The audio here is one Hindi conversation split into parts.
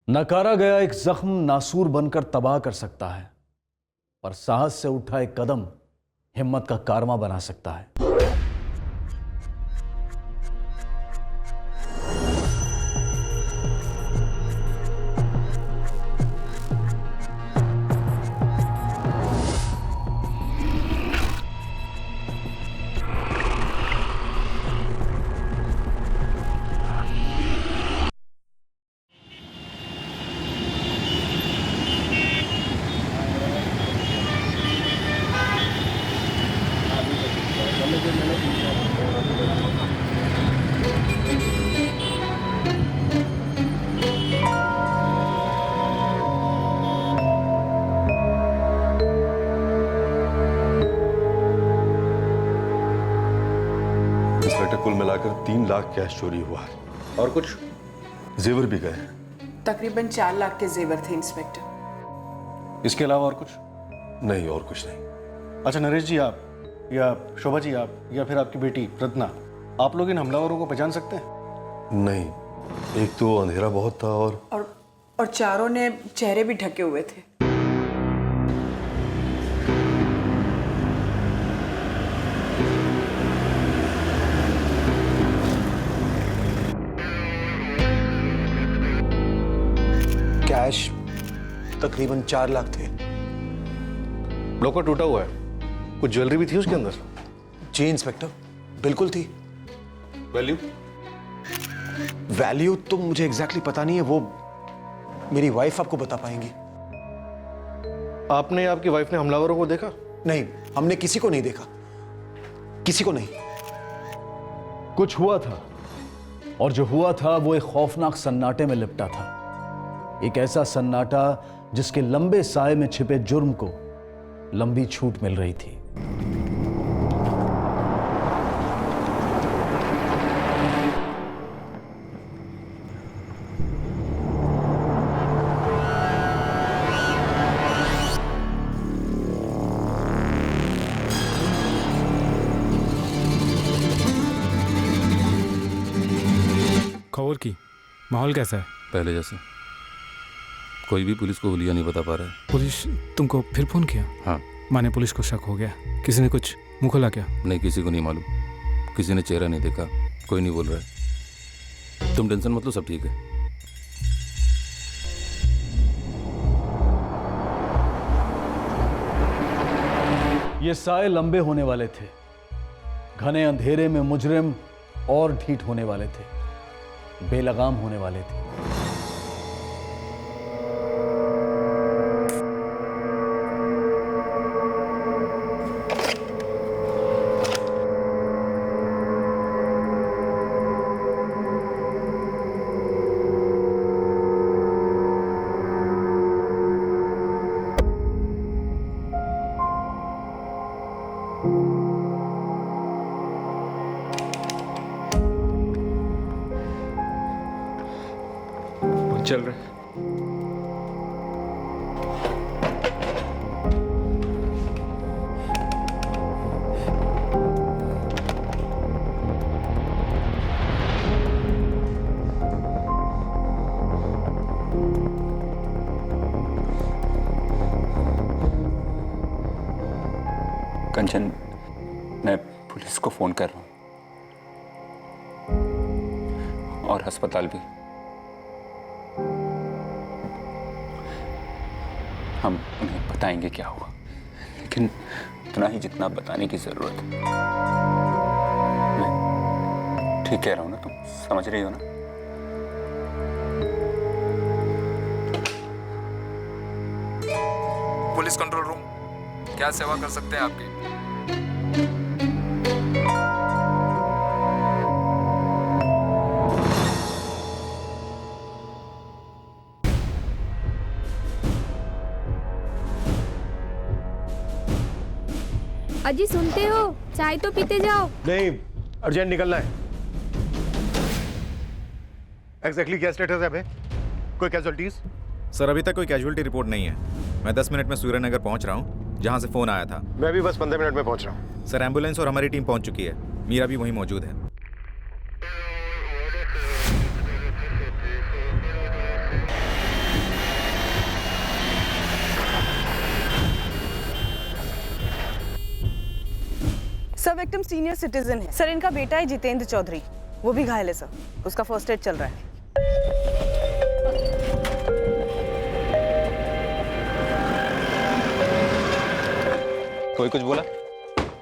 नकारा गया एक जख्म नासूर बनकर तबाह कर सकता है, पर साहस से उठा एक कदम हिम्मत का कारवां बना सकता है। इंस्पेक्टर, कुल मिलाकर 3 लाख कैश चोरी हुआ है। और कुछ? जेवर भी गए। तकरीबन 4 लाख के जेवर थे इंस्पेक्टर। इसके अलावा और कुछ? नहीं, और कुछ नहीं। अच्छा नरेश जी, आप या शोभा जी, आप या फिर आपकी बेटी रत्ना, आप लोग इन हमलावरों को पहचान सकते हैं? नहीं, एक तो अंधेरा बहुत था और चारों ने चेहरे भी ढके हुए थे। कैश तकरीबन 4 लाख थे। लॉकर टूटा हुआ है, कुछ ज्वेलरी भी थी उसके अंदर? जी इंस्पेक्टर, बिल्कुल थी। वैल्यू? वैल्यू तो मुझे एग्जैक्टली पता नहीं है, वो मेरी वाइफ आपको बता पाएंगी। आपने, आपकी वाइफ ने हमलावरों को देखा? नहीं, हमने किसी को नहीं देखा, किसी को नहीं। कुछ हुआ था, और जो हुआ था वो एक खौफनाक सन्नाटे में लिपटा था। एक ऐसा सन्नाटा जिसके लंबे साए में छिपे जुर्म को लंबी छूट मिल रही थी। खबर की माहौल कैसा है? पहले जैसे। कोई भी पुलिस को हुलिया नहीं बता पा रहा है। पुलिस तुमको फिर फोन किया? हाँ। माने पुलिस को शक हो गया, किसी ने कुछ मुंह खोला क्या? नहीं, किसी को नहीं मालूम, किसी ने चेहरा नहीं देखा, कोई नहीं बोल रहा है। तुम टेंशन मत लो, सब ठीक है। ये साए लंबे होने वाले थे, घने अंधेरे में मुजरिम और ढीठ होने वाले थे, बेलगाम होने वाले थे। चल रहा है। कंचन, मैं पुलिस को फोन कर रहा हूं और अस्पताल भी। हम उन्हें बताएंगे क्या हुआ, लेकिन उतना ही जितना बताने की जरूरत है। मैं ठीक कह रहा हूं ना? तुम समझ रही हो ना? पुलिस कंट्रोल रूम, क्या सेवा कर सकते हैं आपकी? अजी सुनते हो? चाय तो पीते जाओ। नहीं, अर्जेंट निकलना है। एग्जैक्टली क्या स्टेटस है अबे? कोई कैजुअल्टीज? सर अभी तक कोई कैजुअल्टी रिपोर्ट नहीं है। मैं 10 मिनट में सूर्यनगर पहुंच रहा हूं, जहां से फोन आया था। मैं भी बस 15 मिनट में पहुंच रहा हूं। सर एम्बुलेंस और हमारी टीम पहुंच चुकी है, मीरा भी वहीं मौजूद है। विक्टिम सीनियर सिटीजन है सर। इनका बेटा है जितेंद्र चौधरी, वो भी घायल है सर। उसका फर्स्ट एड चल रहा है। कोई कुछ बोला?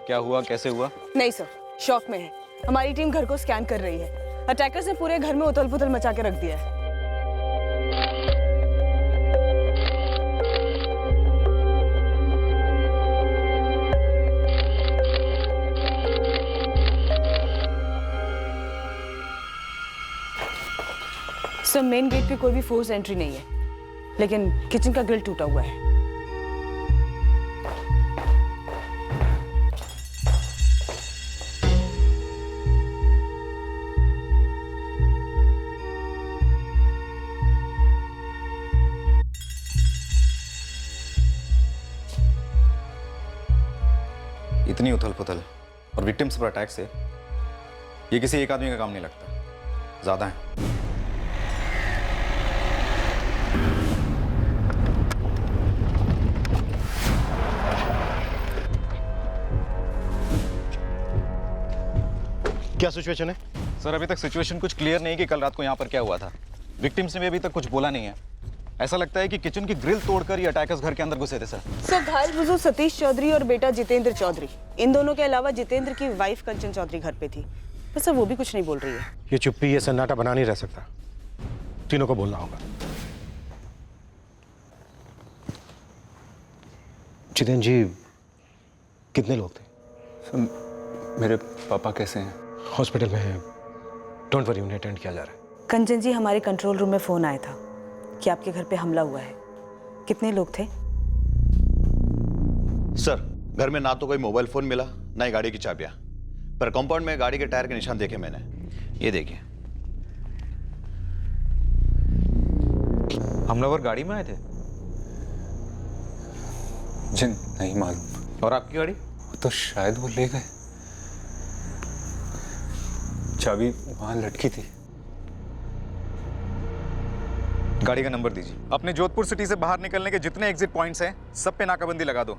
क्या हुआ, कैसे हुआ? नहीं सर, शॉक में है। हमारी टीम घर को स्कैन कर रही है। अटैकर्स ने पूरे घर में उथल पुथल मचा के रख दिया है। सर मेन गेट पे कोई भी फोर्स एंट्री नहीं है, लेकिन किचन का ग्रिल टूटा हुआ है। इतनी उथल पुथल और विक्टिम्स पर अटैक से ये किसी एक आदमी का काम नहीं लगता, ज्यादा है। क्या सिचुएशन है? सर अभी तक सिचुएशन कुछ क्लियर नहीं कि कल रात को यहाँ पर क्या हुआ था। विक्टिम्स ने भी अभी तक कुछ बोला नहीं है। ऐसा लगता है कि किचन की ग्रिल तोड़कर ये अटैकर्स घर के अंदर घुसे थे सर। सर घायल बुजुर्ग सतीश चौधरी और बेटा जितेंद्र चौधरी, इन दोनों के अलावा जितेंद्र की वाइफ कंचन चौधरी घर पे थी। पर सर वो भी कुछ नहीं बोल रही है। ये चुप्पी, ये सन्नाटा बना नहीं रह सकता। तीनों को बोलना होगा। जितेंद्र जी, कितने लोग थे? सर मेरे पापा कैसे हैं? हॉस्पिटल में हैं। डोंट वरी, उन्हें अटेंड किया जा रहा है। कंचन जी, हमारे कंट्रोल रूम में फोन आया था कि आपके घर पे हमला हुआ है। कितने लोग थे? सर घर में ना तो कोई मोबाइल फोन मिला, ना ही गाड़ी की चाबियां, पर कंपाउंड में गाड़ी के टायर के निशान देखे मैंने। ये देखिए। हमलावर गाड़ी में आए थे? मुझे नहीं मालूम। और आपकी गाड़ी? तो शायद वो ले गए। चाबी वहां लटकी थी। गाड़ी का नंबर दीजिए। अपने जोधपुर सिटी से बाहर निकलने के जितने एग्जिट पॉइंट्स हैं सब पे नाकाबंदी लगा दो।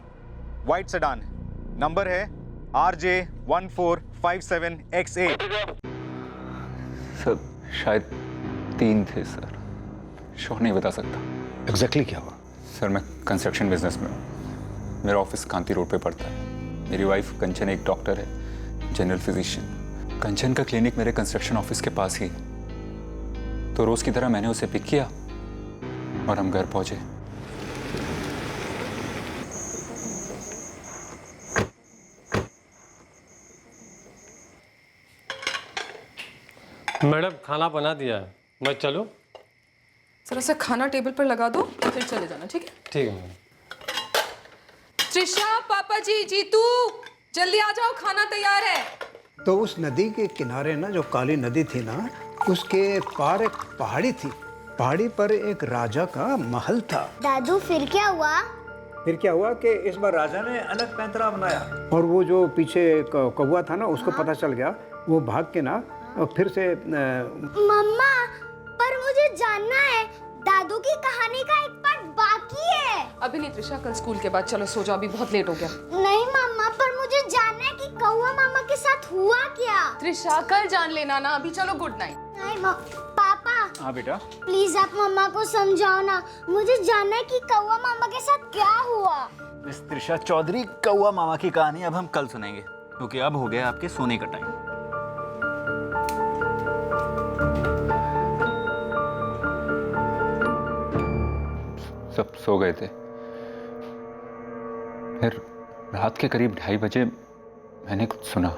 व्हाइट सेडान, नंबर है RJ1457XA। सर शायद 3 थे सर, श्योर नहीं बता सकता। एग्जैक्टली क्या हुआ? सर मैं कंस्ट्रक्शन बिजनेस में हूँ। मेरा ऑफिस कांति रोड पे पड़ता है। मेरी वाइफ कंचन एक डॉक्टर है, जनरल फिजिशियन। कंचन का क्लिनिक मेरे कंस्ट्रक्शन ऑफिस के पास ही, तो रोज की तरह मैंने उसे पिक किया और हम घर पहुंचे। मैडम खाना बना दिया है, मैं चलूं? जरा सा खाना टेबल पर लगा दो, फिर चले जाना। ठीक है? ठीक है मैडम। त्रिशा, पापा जी, जीतू, जल्दी आ जाओ, खाना तैयार है। तो उस नदी के किनारे ना, जो काली नदी थी ना, उसके पार एक पहाड़ी थी। पहाड़ी पर एक राजा का महल था। दादू फिर क्या हुआ? फिर क्या हुआ कि इस बार राजा ने अलग पैंतरा बनाया, और वो जो पीछे कौवा था ना, उसको पता चल गया। वो भाग के ना फिर से मम्मा, पर मुझे जानना है, दादू की कहानी का एक पार्ट बाकी है। अभी नहीं त्रिशा, कल स्कूल के बाद। चलो सो जाओ, अभी बहुत लेट हो गया। नहीं मम्मा, पर मुझे जानना है कि कौवा मामा के साथ हुआ क्या। त्रिशा कल जान लेना ना, अभी चलो, गुड नाइट। नहीं पापा। हाँ बेटा। प्लीज आप मम्मा को समझाओ ना, मुझे जानना है कि कौवा मामा के साथ क्या हुआ। मिस त्रिशा चौधरी, कौवा मामा की कहानी अब हम कल सुनेंगे, क्योंकि अब हो गया आपके सोने का टाइम। सब सो गए थे। फिर रात के करीब 2:30 बजे मैंने कुछ सुना।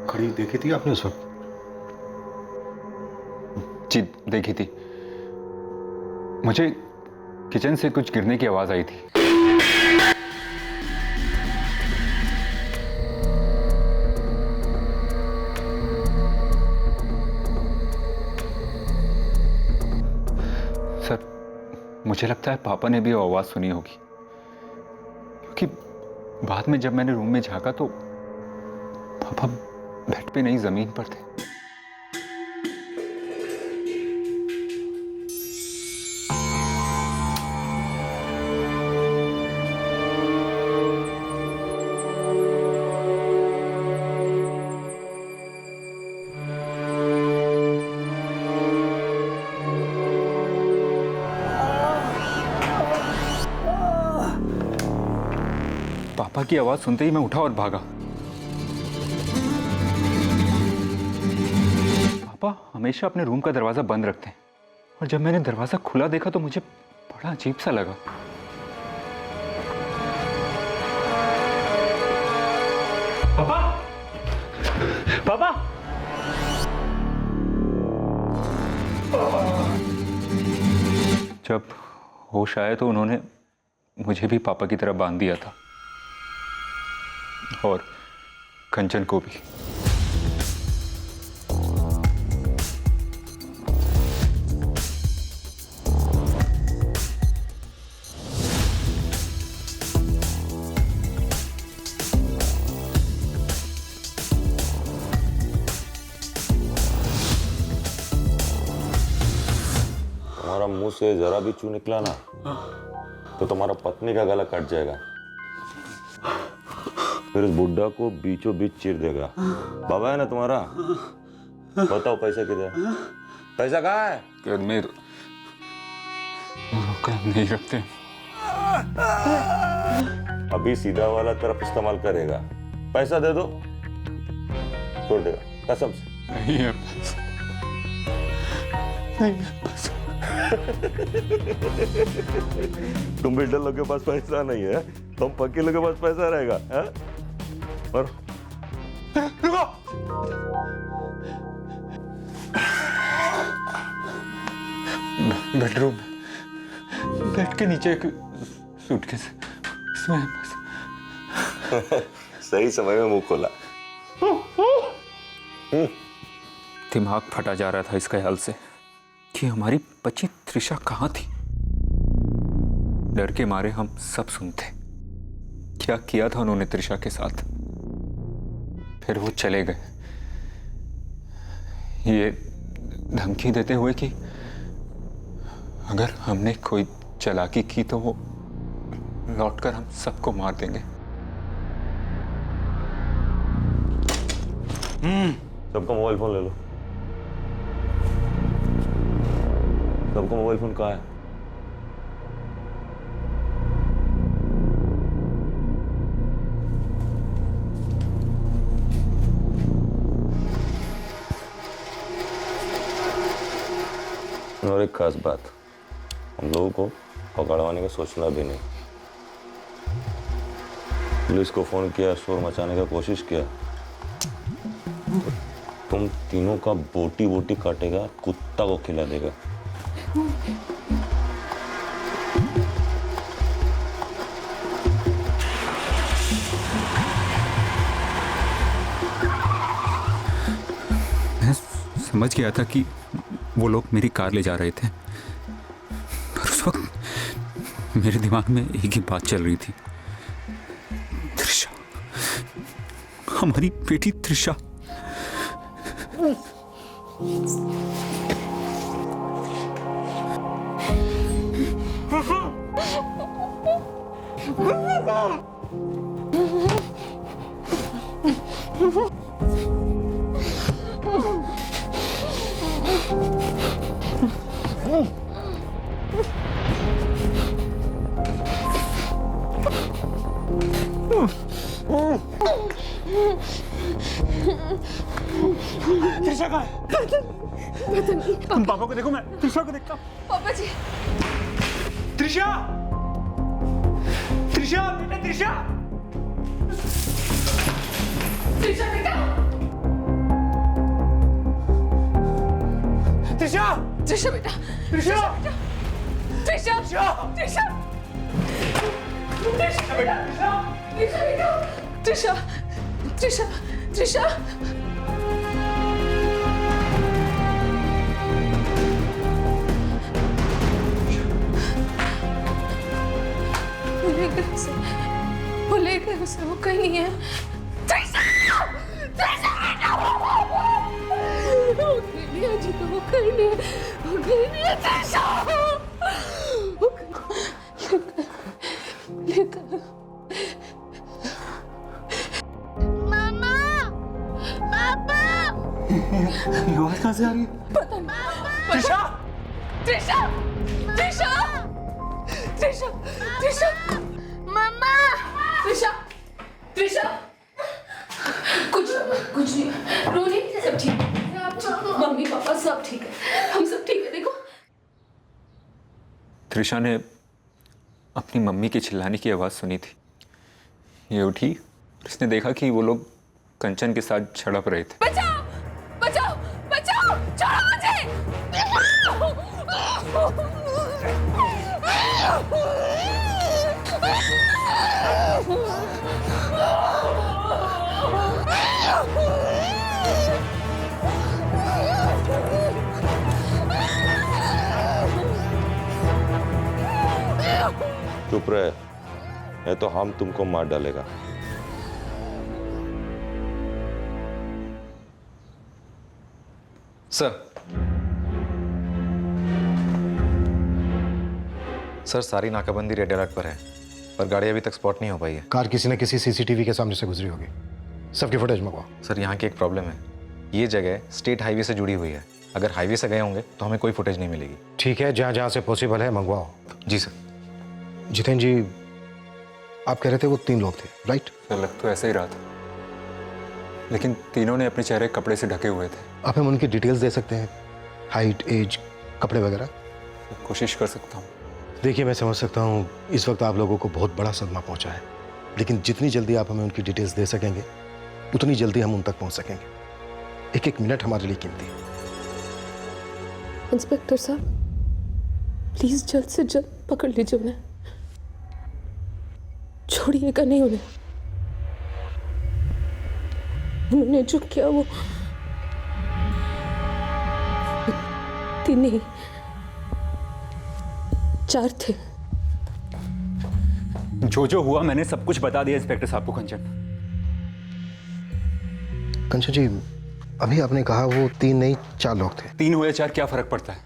घड़ी देखी थी आपने उस वक्त? जी देखी थी। मुझे किचन से कुछ गिरने की आवाज आई थी। सर मुझे लगता है पापा ने भी वो आवाज सुनी होगी, क्योंकि बाद में जब मैंने रूम में झांका तो पापा बेड पे नहीं, जमीन पर थे। पापा की आवाज सुनते ही मैं उठा और भागा। पापा हमेशा अपने रूम का दरवाजा बंद रखते हैं और जब मैंने दरवाजा खुला देखा तो मुझे बड़ा अजीब सा लगा। पापा पापा जब होश आए तो उन्होंने मुझे भी पापा की तरह बांध दिया था और कंचन को भी। तुम्हारा मुंह से जरा भी चू निकला ना तो तुम्हारा पत्नी का गला कट जाएगा, फिर उस बुड्ढा को बीचों बीच चीर देगा। बाबा है ना तुम्हारा, बताओ पैसा किधर है? पैसा कहाँ है? कैद में नहीं रखते। अभी सीधा वाला तरफ इस्तेमाल करेगा, पैसा दे दो छोड़ देगा कसम से। नहीं है पैसा, नहीं है पैसा। तुम बिल्डर लोग के पास पैसा नहीं है, तुम पक्के लोग के पास पैसा रहेगा है? और रुको, बेडरूम बेड के नीचे एक सूटकेस, इसमें है पैसा। सही समय में मुंह खोला। दिमाग फटा जा रहा था इस ख्याल से कि हमारी बच्ची त्रिशा कहाँ थी। डर के मारे हम सब सुनते क्या किया था उन्होंने त्रिशा के साथ। फिर वो चले गए ये धमकी देते हुए कि अगर हमने कोई चालाकी की तो वो लौटकर हम सबको मार देंगे। सबका मोबाइल फोन ले लो। सबका मोबाइल फोन कहाँ है? और एक खास बात, हम लोगों को पकड़वाने का सोचना भी नहीं। पुलिस को फोन किया, शोर मचाने का कोशिश किया, तुम तीनों का बोटी बोटी काटेगा, कुत्ता को खिला देगा। मैं समझ गया था कि वो लोग मेरी कार ले जा रहे थे, पर उस वक्त मेरे दिमाग में एक ही बात चल रही थी, त्रिशा, हमारी बेटी त्रिशा। त्रिशा कहाँ है? पता नहीं। तुम पापा को देखो, मैं त्रिशा को देखता हूँ। पापा जी। त्रिशा, त्रिशा बेटा, त्रिशा, त्रिशा बेटा, त्रिशा, त्रिशा बेटा, त्रिशा, त्रिशा, त्रिशा, त्रिशा बेटा, त्रिशा बेटा, त्रिशा, त्रिशा, त्रिशा। वो लेकर उसे, वो कहीं नहीं है। त्रिशा, त्रिशा बेटा, वो कहीं नहीं है जी, तो वो कहीं नहीं है, वो कहीं नहीं है। त्रिशा, लेकर मामा, पापा, ये आवाज कहाँ से आ रही है? पता नहीं। त्रिशा, त्रिशा, त्रिशा, त्रिशा, त्रिशा, मामा, त्रिशा। त्रिशा, कुछ नहीं, रोनी सब ठीक है, मम्मी पापा सब ठीक है, हम सब ठीक है। देखो त्रिशा ने अपनी मम्मी के चिल्लाने की आवाज़ सुनी थी। ये उठी, उसने देखा कि वो लोग कंचन के साथ झड़प रहे थे। बचाओ बचाओ बचाओ, छोड़ो मुझे। चुप रहे, नहीं तो हम तुमको मार डालेगा। सर सारी नाकाबंदी रेड अलर्ट पर है, पर गाड़ी अभी तक स्पॉट नहीं हो पाई है। कार किसी न किसी सीसीटीवी के सामने से गुजरी होगी। सबकी फुटेज मंगवाओ। सर यहाँ की एक प्रॉब्लम है, ये जगह स्टेट हाईवे से जुड़ी हुई है। अगर हाईवे से गए होंगे तो हमें कोई फुटेज नहीं मिलेगी। ठीक है, जहाँ जहाँ से पॉसिबल है मंगवाओ। जी सर। जितेंद्र जी, आप कह रहे थे वो 3 लोग थे, राइट? सर लग तो ऐसा ही रहा था, लेकिन तीनों ने अपने चेहरे कपड़े से ढके हुए थे। आप हमें उनकी डिटेल्स दे सकते हैं? हाइट, एज, कपड़े वगैरह? कोशिश कर सकता हूँ। देखिए, मैं समझ सकता हूँ इस वक्त आप लोगों को बहुत बड़ा सदमा पहुंचा है, लेकिन जितनी जल्दी आप हमें उनकी डिटेल्स दे सकेंगे उतनी जल्दी हम उन तक पहुंच सकेंगे। एक एक मिनट हमारे लिए कीमती है। इंस्पेक्टर साहब, प्लीज जल्द से जल्द पकड़ लीजिए उन्हें, छोड़िएगा नहीं उन्हें। उन्होंने जो किया वो 3 नहीं 4 थे। जो हुआ मैंने सब कुछ बता दिया इंस्पेक्टर साहब को। कंचन जी, अभी आपने कहा वो 3 नहीं 4 लोग थे। 3 हो या 4 क्या फर्क पड़ता है?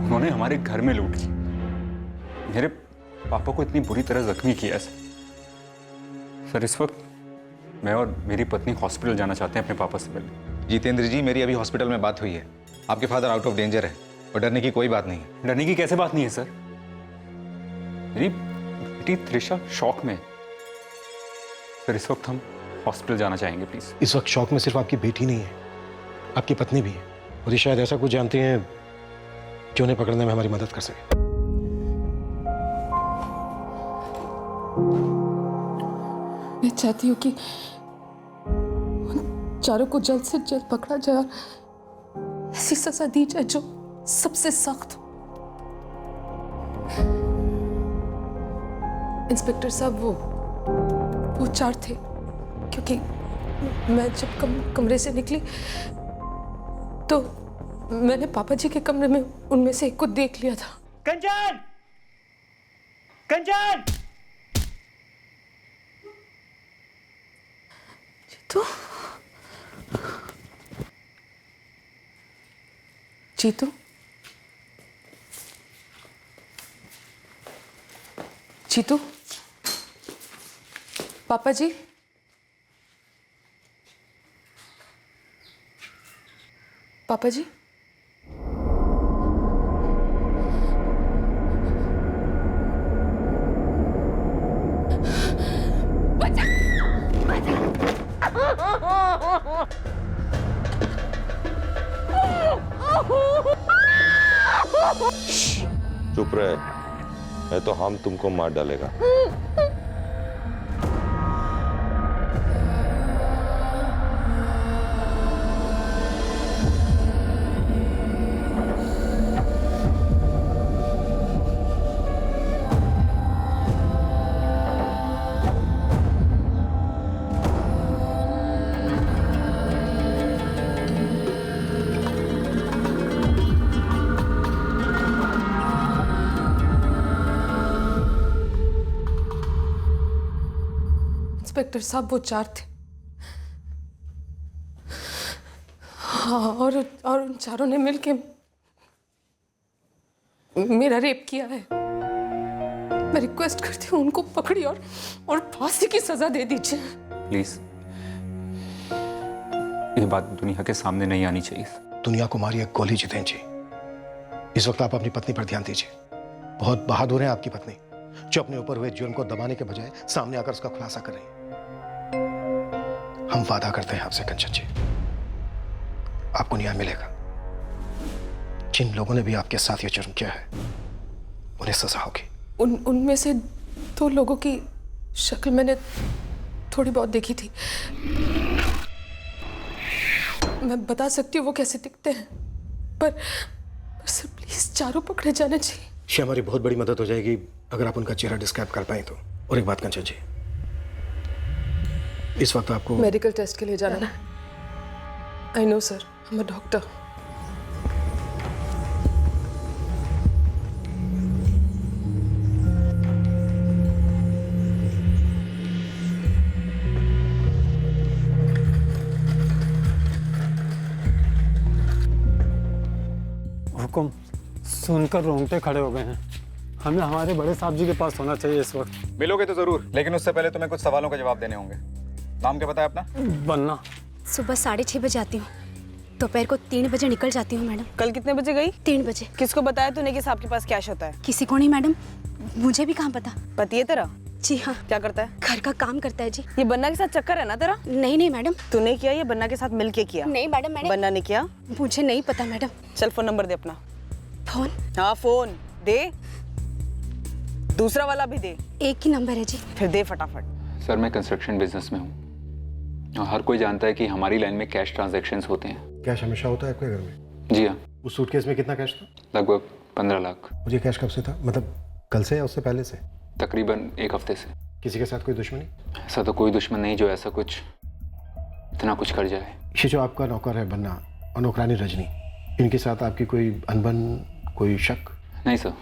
उन्होंने हमारे घर में लूट की, मेरे पापा को इतनी बुरी तरह जख्मी किया। सर इस वक्त मैं और मेरी पत्नी हॉस्पिटल जाना चाहते हैं अपने पापा से मिलने। जितेंद्र जी, मेरी अभी हॉस्पिटल में बात हुई है। आपके फादर आउट ऑफ डेंजर है और डरने की कोई बात नहीं है। डरने की कैसे बात नहीं है सर? मेरी बेटी त्रिशा शॉक में। सर इस वक्त हम हॉस्पिटल जाना चाहेंगे प्लीज। इस वक्त शौक में सिर्फ आपकी बेटी नहीं है, आपकी पत्नी भी है, और ये शायद ऐसा कुछ जानते हैं जो उन्हें पकड़ने में हमारी मदद कर सके। मैं चाहती हूँ कि उन चारों को जल्द से जल्द पकड़ा जाए और ऐसी सजा दी जाए जो सबसे सख्त हो। इंस्पेक्टर साहब, वो 4 थे, क्योंकि मैं जब कमरे से निकली तो मैंने पापा जी के कमरे में उनमें से एक को देख लिया था। कंचन! कंचन! जीतू? जीतू? जीतू? पापा जी? पापा जी? चुप रहे, नहीं तो हम तुमको मार डालेगा। इंस्पेक्टर साहब, वो 4 थे। हाँ, और उन चारों ने मिलके मेरा रेप किया है। मैं रिक्वेस्ट करती हूँ उनको पकड़ी और फांसी की सजा दे दीजिए प्लीज। ये बात दुनिया के सामने नहीं आनी चाहिए। दुनिया को मारी एक गोली, जितेंद्र जी। इस वक्त आप अपनी पत्नी पर ध्यान दीजिए। बहुत बहादुर है आपकी पत्नी, जो अपने ऊपर हुए जुर्म को दबाने के बजाय सामने आकर उसका खुलासा कर रही हैं। हम वादा करते हैं आपसे कंचन जी, आपको न्याय मिलेगा। जिन लोगों ने भी आपके साथ ये जुर्म किया है उन्हें सजा होगी। उनमें से 2 लोगों की शक्ल मैंने थोड़ी बहुत देखी थी। मैं बता सकती हूँ वो कैसे दिखते हैं, पर सर प्लीज चारों पकड़े जाने चाहिए। ये हमारी बहुत बड़ी मदद हो जाएगी अगर आप उनका चेहरा डिस्क्राइब कर पाए तो। और एक बात कंचन जी, इस वक्त आपको मेडिकल टेस्ट के लिए जाना है। I know sir, I am a doctor. हुकुम सुनकर रोंगटे खड़े हो गए हैं। हमें हमारे बड़े साहब जी के पास होना चाहिए इस वक्त। मिलोगे तो जरूर, लेकिन उससे पहले तुम्हें कुछ सवालों का जवाब देने होंगे। नाम क्या बताया अपना? बन्ना। सुबह 6:30 बजे आती हूँ, दोपहर को 3 बजे निकल जाती हूँ मैडम। कल कितने बजे गई? 3 बजे। किसको बताया तूने कि आपके पास कैश होता है? किसी को नहीं मैडम, मुझे भी कहाँ पता। पति है तेरा? जी हाँ। क्या करता है? घर का काम करता है जी। ये बन्ना के साथ चक्कर है ना तेरा? नहीं मैडम। तूने किया या बन्ना के साथ मिलके किया? नहीं मैडम, मैंने। बन्ना ने किया? मुझे नहीं पता मैडम। चल फोन नंबर दे अपना। फोन? हाँ फोन दे, दूसरा वाला भी दे। एक ही नंबर है जी। फिर दे फटाफट। सर मैं कंस्ट्रक्शन बिजनेस में हूँ और हर कोई जानता है कि हमारी लाइन में कैश ट्रांजैक्शंस होते हैं। कैश हमेशा होता है आपके घर में? जी हाँ। उस सूटकेस में कितना कैश था? लगभग 15 लाख। मुझे कैश कब से था, मतलब कल से या उससे पहले से? तकरीबन 1 हफ्ते से। किसी के साथ कोई दुश्मनी? ऐसा तो कोई दुश्मन नहीं जो ऐसा कुछ इतना कुछ कर जाए। ये जो आपका नौकर है बन्ना और नौकरानी रजनी, इनके साथ आपकी कोई अनबन, कोई शक? नहीं सर,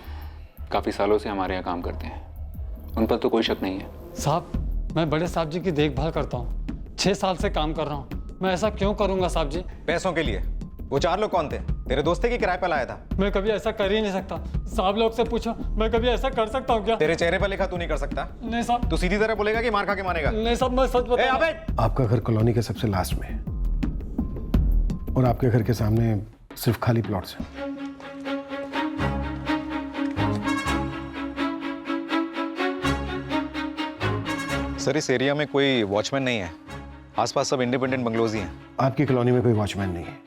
काफ़ी सालों से हमारे यहाँ काम करते हैं, उन पर तो कोई शक नहीं है। साहब मैं बड़े साहब जी की देखभाल करता हूँ, 6 साल से काम कर रहा हूँ। मैं ऐसा क्यों करूँगा साहब जी? पैसों के लिए? वो 4 लोग कौन थे? तेरे दोस्त थे कि किराए पर लाया था? मैं कभी ऐसा कर ही नहीं सकता। साहब लोग से पूछो, मैं कभी ऐसा कर सकता हूँ क्या? तेरे चेहरे पर लिखा तू नहीं कर सकता। नहीं साहब। तू सीधी तरह बोलेगा कि मार खा के मानेगा? नहीं साहब, मैं सच बता रहा हूं। आपका घर कॉलोनी के सबसे लास्ट में है और आपके घर के सामने सिर्फ खाली प्लॉट्स हैं। सर इस एरिया में कोई वॉचमैन नहीं है, आसपास सब इंडिपेंडेंट बंगलोज ही हैं। आपकी कॉलोनी में कोई वॉचमैन नहीं है,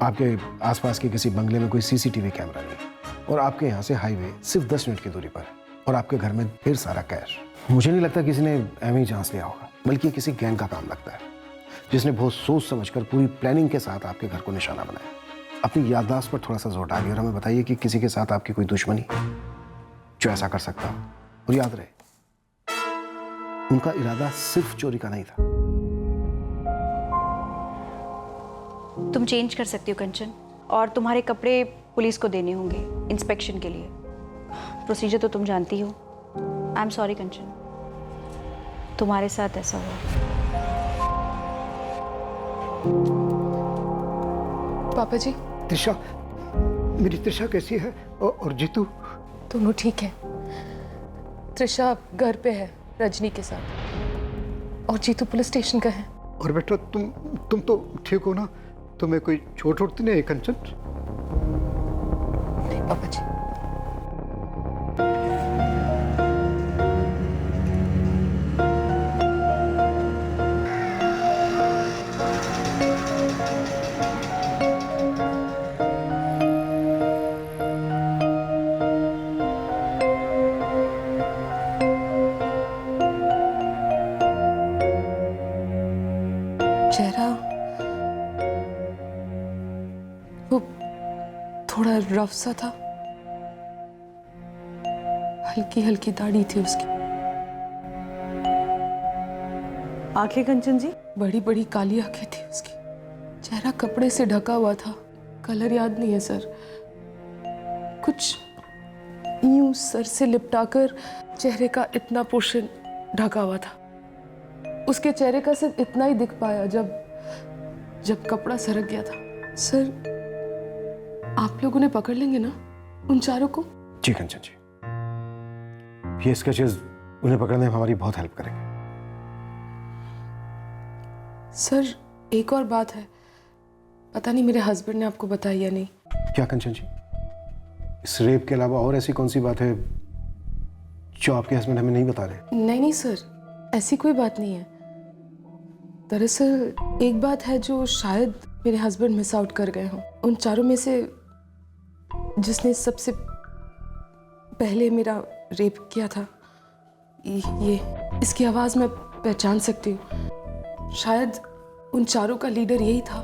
आपके आसपास के किसी बंगले में कोई सीसीटीवी कैमरा नहीं है और आपके यहाँ से हाईवे सिर्फ 10 मिनट की दूरी पर है और आपके घर में ढेर सारा कैश। मुझे नहीं लगता किसी ने एम ही जांच लिया होगा, बल्कि किसी गैंग का काम लगता है जिसने बहुत सोच समझकर पूरी प्लानिंग के साथ आपके घर को निशाना बनाया। अपनी याददाश्त पर थोड़ा सा जोर डालिए और हमें बताइए कि किसी के साथ आपकी कोई दुश्मनी जो ऐसा कर सकता हो। और याद रहे, उनका इरादा सिर्फ चोरी का नहीं था। तुम चेंज कर सकती हो कंचन, और तुम्हारे कपड़े पुलिस को देने होंगे इंस्पेक्शन के लिए। प्रोसीजर तो तुम जानती हो। आई एम सॉरी कंचन, तुम्हारे साथ ऐसा हुआ। पापा जी। त्रिशा, मेरी त्रिशा कैसी है? और जीतू? दोनों ठीक है। त्रिशा घर पे है रजनी के साथ और जीतू पुलिस स्टेशन का है। और बेटा तुम तो ठीक हो ना? तुम्हें कोई चोट उठती नहीं कंचन? नहीं पापा जी। चेहरा वो थोड़ा रफ सा था, हल्की हल्की दाढ़ी थी उसकी। आंखें कंचन जी? बड़ी बड़ी काली आंखें थी उसकी। चेहरा कपड़े से ढका हुआ था, कलर याद नहीं है सर। कुछ यूं सर से लिपटाकर चेहरे का इतना पोर्शन ढका हुआ था। उसके चेहरे का सिर्फ इतना ही दिख पाया जब कपड़ा सरक गया था। सर आप लोगों ने पकड़ लेंगे ना उन चारों को? जी कंचन जी, ये स्केचेस उन्हें पकड़ने में हमारी बहुत हेल्प करेंगे। सर एक और बात है, पता नहीं मेरे हस्बैंड ने आपको बताया या नहीं। क्या कंचन जी? इस रेप के अलावा और ऐसी कौन सी बात है जो आपके हस्बैंड हमें नहीं बता रहे। नहीं नहीं सर, ऐसी कोई बात नहीं है। दरअसल एक बात है जो शायद मेरे हस्बैंड मिस आउट कर गए हों। उन चारों में से जिसने सबसे पहले मेरा रेप किया था, ये इसकी आवाज़ मैं पहचान सकती हूँ। शायद उन चारों का लीडर यही था,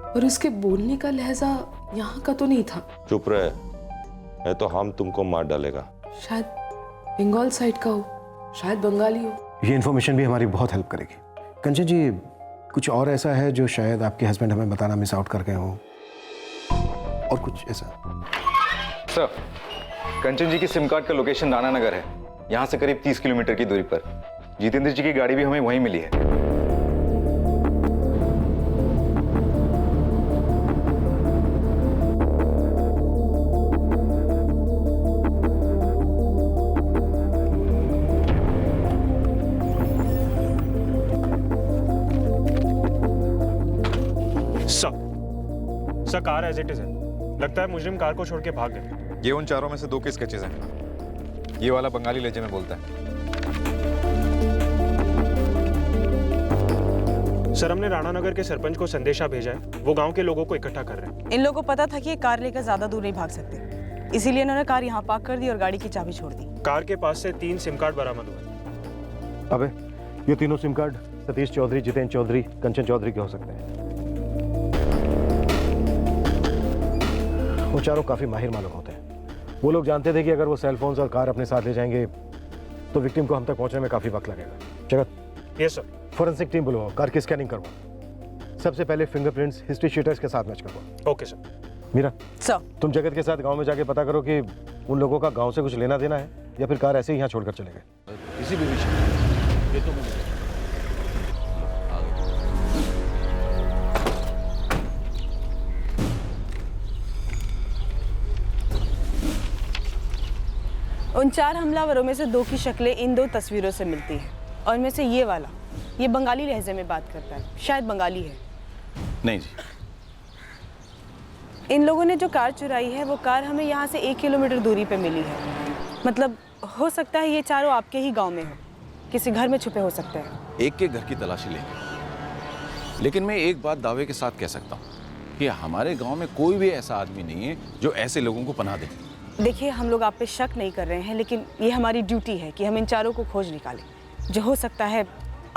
और उसके बोलने का लहजा यहाँ का तो नहीं था। चुप रहे, नहीं तो हम तुमको मार डालेगा। शायद बंगाल साइड का हो, शायद बंगाली हो। ये इन्फॉर्मेशन भी हमारी बहुत हेल्प करेगी। कंचन जी, कुछ और ऐसा है जो शायद आपके हस्बैंड हमें बताना मिस आउट कर गए हों, और कुछ ऐसा? सर, कंचन जी की सिम कार्ड का लोकेशन राणा नगर है, यहाँ से करीब 30 किलोमीटर की दूरी पर। जितेंद्र जी की गाड़ी भी हमें वहीं मिली है। सर कार एज इट इज है। लगता है मुजरिम कार को छोड़ के भाग गए। ये उन चारों में से 2 के स्केचेस हैं। ये वाला बंगाली लहजे में बोलता है। सर, हमने राणा नगर के सरपंच को संदेशा भेजा है, वो गांव के लोगों को इकट्ठा कर रहे हैं। इन लोगों को पता था कि ये कार लेकर ज्यादा दूर नहीं भाग सकते, इसीलिए इन्होंने कार यहाँ पार्क कर दी और गाड़ी की चाबी छोड़ दी। कार के पास से 3 सिम कार्ड बरामद हुए। अबे, ये तीनों सिम कार्ड सतीश चौधरी, जितेंद्र चौधरी, कंचन चौधरी के हो सकते हैं। वो चारों काफी माहिर मालूम होते हैं। वो लोग जानते थे कि अगर वो सेल फोन्स और कार अपने साथ ले जाएंगे तो विक्टिम को हम तक पहुंचने में काफी वक्त लगेगा। Jagat, yes sir. Forensic team बुलवाओ, कार की स्कैनिंग करवाओ। सबसे पहले फिंगरप्रिंट्स हिस्ट्री शीटर्स के साथ मैच करवाओ। Okay sir. मीरा, सर, तुम जगत के साथ गांव में जाके पता करो कि उन लोगों का गांव से कुछ लेना देना है या फिर कार ऐसे ही यहाँ छोड़कर चले गए। किसी भी विषय ये तो मुझे उन 4 हमलावरों में से 2 की शक्लें इन 2 तस्वीरों से मिलती हैं, और इनमें से ये वाला, ये बंगाली लहजे में बात करता है, शायद बंगाली है। नहीं जी। इन लोगों ने जो कार चुराई है वो कार हमें यहाँ से 1 किलोमीटर दूरी पे मिली है। मतलब हो सकता है ये चारों आपके ही गांव में हो, किसी घर में छुपे हो सकते हैं। एक के घर की तलाशी लेंगे, लेकिन मैं एक बात दावे के साथ कह सकता हूँ कि हमारे गांव में कोई भी ऐसा आदमी नहीं है जो ऐसे लोगों को पनाह दे। देखिए, हम लोग आप पे शक नहीं कर रहे हैं, लेकिन ये हमारी ड्यूटी है कि हम इन चारों को खोज निकालें, जो हो सकता है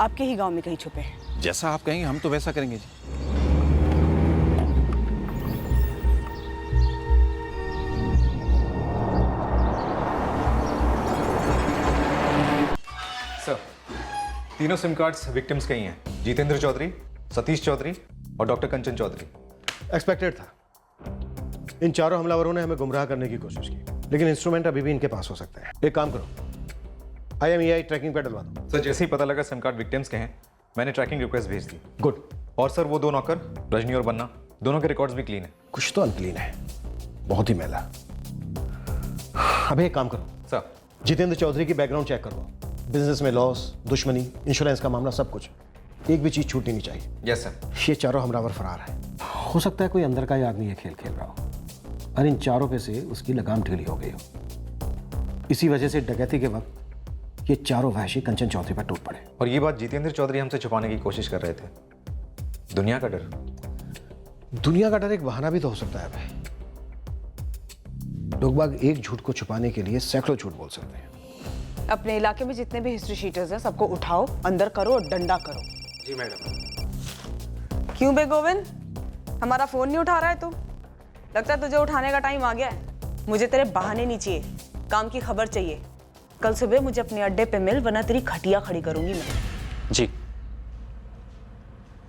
आपके ही गांव में कहीं छुपे हैं। जैसा आप कहेंगे हम तो वैसा करेंगे जी। सर, तीनों सिम कार्ड्स विक्टिम्स के ही हैं। जितेंद्र चौधरी, सतीश चौधरी और डॉक्टर कंचन चौधरी। एक्सपेक्टेड था। इन चारों हमलावरों ने हमें गुमराह करने की कोशिश की, लेकिन इंस्ट्रूमेंट अभी भी इनके पास हो सकते हैं। एक काम करो, IMEI ट्रैकिंग पे डलवा दो। सर, जैसे ही पता लगा सिम कार्ड विक्टिम्स के हैं, मैंने ट्रैकिंग रिक्वेस्ट भेज दी। गुड। और सर, वो 2 नौकर, रजनी और बन्ना, दोनों के रिकॉर्ड्स भी क्लीन है। कुछ तो अनक्लीन है, बहुत ही मैला। अब एक काम करो सर, जितेंद्र चौधरी की बैकग्राउंड चेक करो। बिजनेस में लॉस, दुश्मनी, इंश्योरेंस का मामला, सब कुछ। एक भी चीज छूटनी नहीं चाहिए। Yes sir. ये चारों हमलावर फरार है। हो सकता है कोई अंदर का ही आदमी ये खेल खेल रहा हो और इन चारों पे से उसकी लगाम ढीली हो गई हो। इसी वजह से डकैती के वक्त ये चारों वहशी कंचन चौधरी पर टूट पड़े। और ये बात जितेंद्र चौधरी हमसे छुपाने की कोशिश कर रहे थे। दुनिया का डर। दुनिया का डर एक बहाना भी तो हो सकता है भाई। लोग बाग एक झूठ को छुपाने के लिए सैकड़ों झूठ बोल सकते हैं। अपने इलाके में जितने भी हिस्ट्री शीटर्स हैं सबको उठाओ, अंदर करो और डंडा करो। जी मैडम। क्यों बे गोविंद, हमारा फोन नहीं उठा रहा है तू? लगता है तुझे उठाने का टाइम आ गया है। मुझे तेरे बहाने नहीं चाहिए, काम की खबर चाहिए। कल सुबह मुझे अपने अड्डे पे मिल, वरना तेरी खटिया खड़ी करूंगी मैं। जी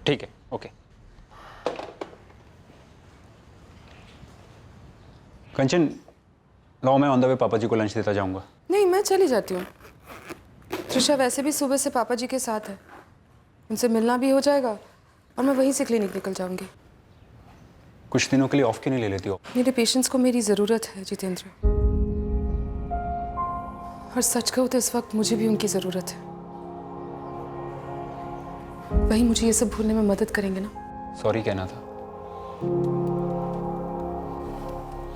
ठीक है, ओके। कंचन, लाओ, मैं ऑन द वे पापा जी को लंच देता जाऊंगा। नहीं, मैं चली जाती हूँ। त्रिशा वैसे भी सुबह से पापा जी के साथ है, उनसे मिलना भी हो जाएगा और मैं वहीं से क्लिनिक निकल जाऊंगी। कुछ दिनों के लिए ऑफ क्यों नहीं ले लेती हो? मेरे पेशेंट्स को मेरी ज़रूरत है जितेंद्र, और सच कहूँ तो इस वक्त मुझे भी उनकी ज़रूरत है। वही मुझे ये सब भूलने में मदद करेंगे ना? सॉरी कहना था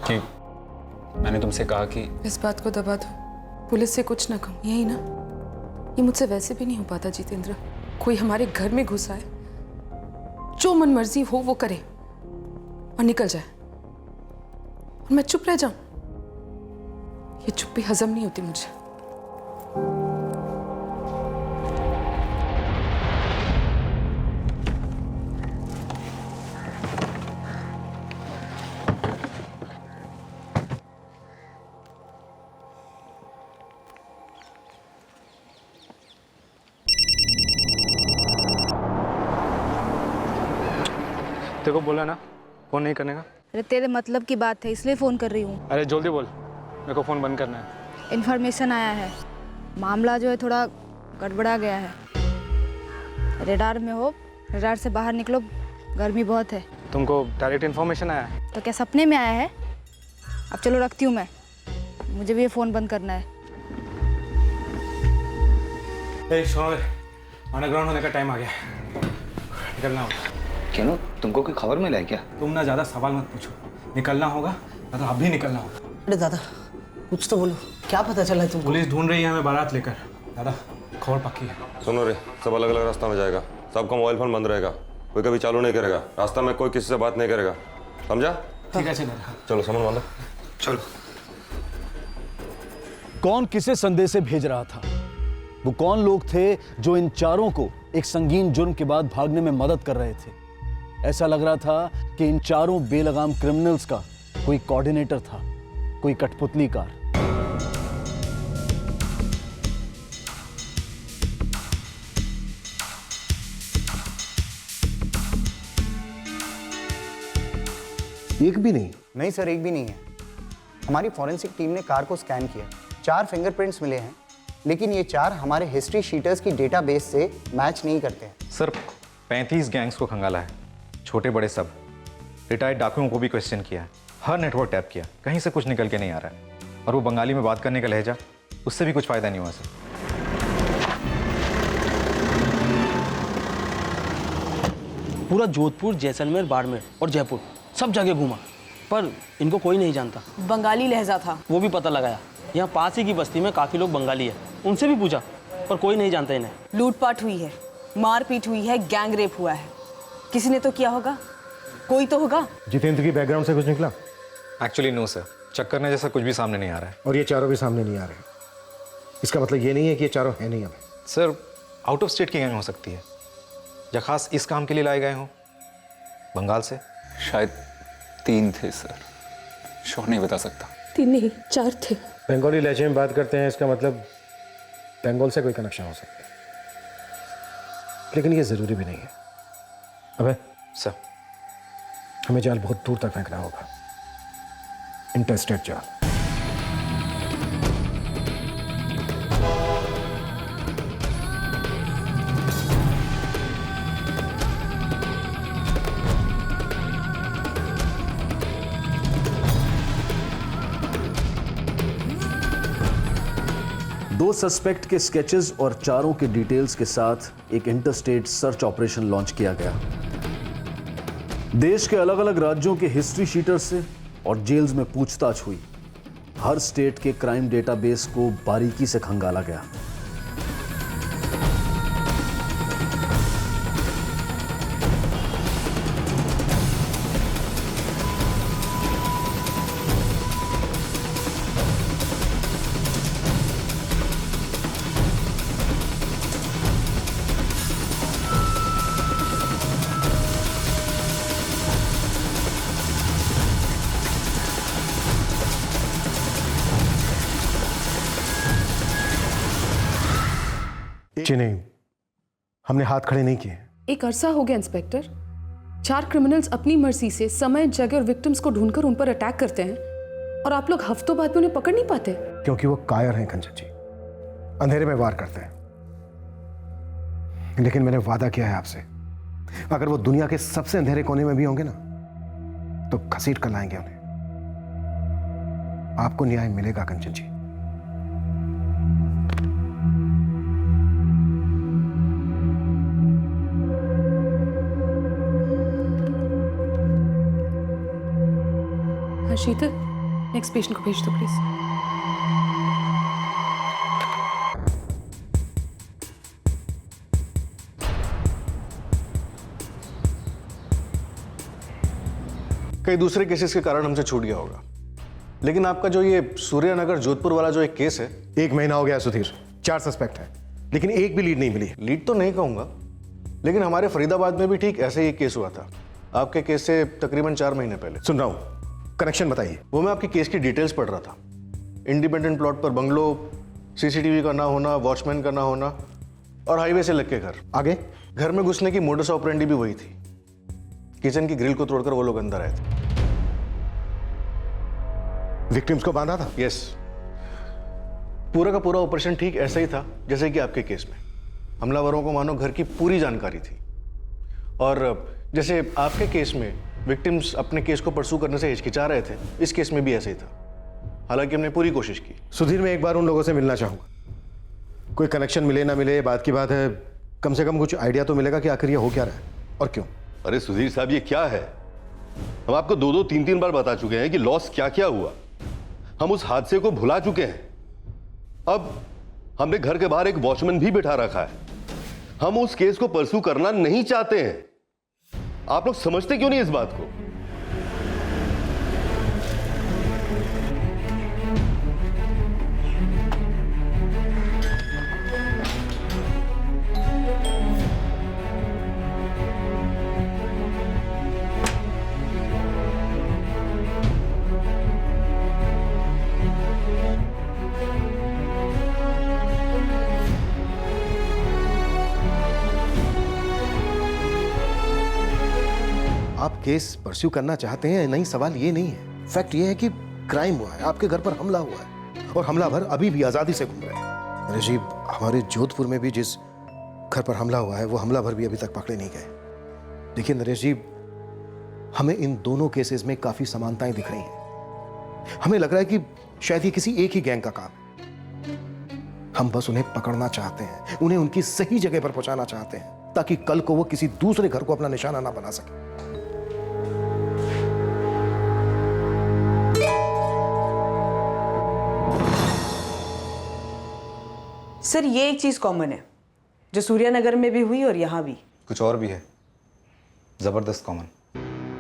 कि मैंने तुमसे कहा कि इस बात को दबा दो। पुलिस से कुछ ना कहूँ, यही ना? ये मुझसे वैसे भी नहीं हो पाता जितेंद्र। कोई हमारे घर में घुस आए, जो मन मर्जी हो वो करे और निकल जाए, और मैं चुप रह जाऊं। ये चुप्पी हजम नहीं होती मुझे। तेरे को बोला ना फोन नहीं करने का। अरे तेरे मतलब की बात है, इसलिए फ़ोन कर रही हूँ। अरे जल्दी बोल, मेरे को फ़ोन बंद करना है। इन्फॉर्मेशन आया है, मामला जो है थोड़ा गड़बड़ा गया है। रेडार में हो, रेडार से बाहर निकलो, गर्मी बहुत है। तुमको डायरेक्ट इन्फॉर्मेशन आया है? तो क्या सपने में आया है? अब चलो रखती हूँ मैं, मुझे भी ये फ़ोन बंद करना है। अंडरग्राउंड होने का टाइम आ गया, निकलना होगा। क्यों, तुमको कोई खबर मिला है क्या? तुम ना ज़्यादा सवाल मत पूछो, निकलना होगा मतलब अभी निकलना होगा। अरे दादा कुछ तो बोलो, क्या पता चला है तुमको? पुलिस ढूंढ रही है हमें बारात लेकर। दादा खबर पक्की है। सुनो रे, सब अलग अलग रास्ता में जाएगा, सबका मोबाइल फोन बंद रहेगा, कोई कभी चालू नहीं करेगा, रास्ता में कोई किसी से बात नहीं करेगा, समझा? ठीक है दादा। चलो सामान बांधो, चलो। कौन किसे संदेश भेज रहा था? वो कौन लोग थे जो इन चारों को एक संगीन जुर्म के बाद भागने में मदद कर रहे थे? ऐसा लग रहा था कि इन चारों बेलगाम क्रिमिनल्स का कोई कोऑर्डिनेटर था, कोई कठपुतलीकार। एक भी नहीं? नहीं सर, एक भी नहीं है। हमारी फॉरेंसिक टीम ने कार को स्कैन किया, 4 फिंगरप्रिंट्स मिले हैं, लेकिन ये 4 हमारे हिस्ट्री शीटर्स की डेटाबेस से मैच नहीं करते हैं। सर 35 गैंग्स को खंगाला है, छोटे बड़े सब। रिटायर्ड डाकुओं को भी क्वेश्चन किया है, हर नेटवर्क टैप किया, कहीं से कुछ निकल के नहीं आ रहा है। और वो बंगाली में बात करने का लहजा, उससे भी कुछ फायदा नहीं हुआ सर। पूरा जोधपुर, जैसलमेर, बाड़मेर और जयपुर सब जगह घूमा, पर इनको कोई नहीं जानता। बंगाली लहजा था, वो भी पता लगाया। यहाँ पास ही की बस्ती में काफ़ी लोग बंगाली है, उनसे भी पूछा, पर कोई नहीं जानता इन्हें। लूटपाट हुई है, मारपीट हुई है, गैंग रेप हुआ है। किसी ने तो किया होगा, कोई तो होगा। जितेंद्र की बैकग्राउंड से कुछ निकला? एक्चुअली नो सर, चक्कर ने जैसा कुछ भी सामने नहीं आ रहा है। और ये चारों भी सामने नहीं आ रहे? इसका मतलब ये नहीं है कि ये चारों है नहीं हमें? सर आउट ऑफ स्टेट की गैंग हो सकती है, या खास इस काम के लिए लाए गए हों बंगाल से। शायद 3 थे सर, श्योर नहीं बता सकता। 3 नहीं 4 थे। बंगाली लहजे में बात करते हैं, इसका मतलब बंगाल से कोई कनेक्शन हो सकता है, लेकिन ये जरूरी भी नहीं है। अबे सर, हमें जाल बहुत दूर तक फेंकना होगा, इंटरस्टेट जाल। दो सस्पेक्ट के स्केचेस और चारों के डिटेल्स के साथ एक इंटरस्टेट सर्च ऑपरेशन लॉन्च किया गया। देश के अलग अलग राज्यों के हिस्ट्री शीटर से और जेल्स में पूछताछ हुई। हर स्टेट के क्राइम डेटाबेस को बारीकी से खंगाला गया। जी नहीं, हमने हाथ खड़े नहीं किए। एक अरसा हो गया इंस्पेक्टर, 4 क्रिमिनल्स अपनी मर्जी से समय, जगह और विक्टिम्स को ढूंढकर उन पर अटैक करते हैं, और आप लोग हफ्तों बाद भी उन्हें पकड़ नहीं पाते। क्योंकि वो कायर हैं कंचन जी, अंधेरे में वार करते हैं। लेकिन मैंने वादा किया है आपसे, अगर वो दुनिया के सबसे अंधेरे कोने में भी होंगे ना, तो घसीट कर लाएंगे उन्हें। आपको न्याय मिलेगा कंचन जी। शीतल, नेक्स्ट पेशेंट को भेज दो प्लीज। कई दूसरे केसेस के कारण हमसे छूट गया होगा, लेकिन आपका जो ये सूर्यनगर जोधपुर वाला जो एक केस है, 1 महीना हो गया सुधीर, 4 सस्पेक्ट हैं, लेकिन एक भी लीड नहीं मिली। लीड तो नहीं कहूँगा, लेकिन हमारे फरीदाबाद में भी ठीक ऐसे ही केस हुआ था, आपके केस से तकरीबन 4 महीने पहले। सुन रहा हूँ, कनेक्शन बताइए। वो मैं आपकी केस की डिटेल्स पढ़ रहा था। इंडिपेंडेंट प्लॉट पर बंगलो, सीसीटीवी का ना होना, वॉचमैन का ना होना और हाईवे से लग के घर। आगे? घर में घुसने की मोडस ऑपरेंडी भी वही थी। किचन की ग्रिल को तोड़कर वो लोग अंदर आए थे। विक्टिम्स को बांधा था? यस, पूरा का पूरा ऑपरेशन ठीक ऐसा ही था जैसे कि आपके केस में। हमलावरों को मानो घर की पूरी जानकारी थी, और जैसे आपके केस में विक्टिम्स अपने केस को परसू करने से हिचकिचा रहे थे, इस केस में भी ऐसे ही था। हालांकि हमने पूरी कोशिश की। सुधीर, मैं एक बार उन लोगों से मिलना चाहूंगा। कोई कनेक्शन मिले ना मिले बात की बात है, कम से कम कुछ आइडिया तो मिलेगा कि आखिर ये हो क्या रहा है और क्यों। अरे सुधीर साहब, ये क्या है? हम आपको 2-2, 3-3 बार बता चुके हैं कि लॉस क्या क्या हुआ। हम उस हादसे को भुला चुके हैं। अब हमने घर के बाहर एक वॉचमैन भी बिठा रखा है। हम उस केस को परस्यू करना नहीं चाहते हैं। आप लोग समझते क्यों नहीं इस बात को? आप केस परस्यू करना चाहते हैं नहीं, सवाल ये नहीं है। फैक्ट ये है कि क्राइम हुआ है, आपके घर पर हमला हुआ है और हमलावर अभी भी आजादी से घूम रहे हैं। अरे जी, हमारे जोधपुर में भी जिस घर पर हमला हुआ है वो हमलावर भी अभी तक पकड़े नहीं गए। देखिए नरेश जी, हमें इन दोनों केसेस में काफी समानताएं दिख रही हैं। हमें लग रहा है कि शायद ये किसी एक ही गैंग का काम है। हम बस उन्हें पकड़ना चाहते हैं, उन्हें उनकी सही जगह पर पहुंचाना चाहते हैं, ताकि कल को वो किसी दूसरे घर को अपना निशाना ना बना सके। सर, ये एक चीज कॉमन है जो सूर्यनगर में भी हुई और यहाँ भी। कुछ और भी है, जबरदस्त कॉमन।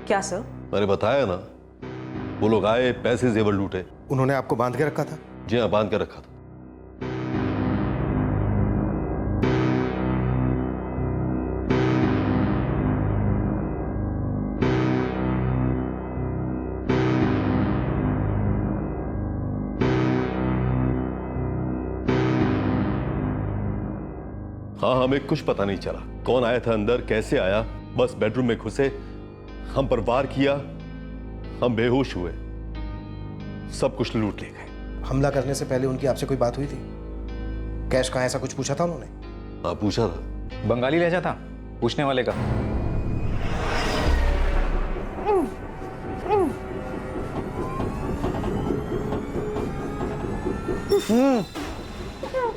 क्या सर? मैंने बताया ना, वो लोग आए, पैसे जेवर लूटे। उन्होंने आपको बांध के रखा था? जी हाँ, बांध के रखा था। हाँ, हमें कुछ पता नहीं चला कौन आया था अंदर, कैसे आया। बस बेडरूम में घुसे, हम पर वार किया, हम बेहोश हुए, सब कुछ लूट ले गए। हमला करने से पहले उनकी आपसे कोई बात हुई थी? कैश कहाँ, ऐसा कुछ पूछा था उन्होंने? हाँ, पूछा था। बंगाली लहजा था पूछने वाले का।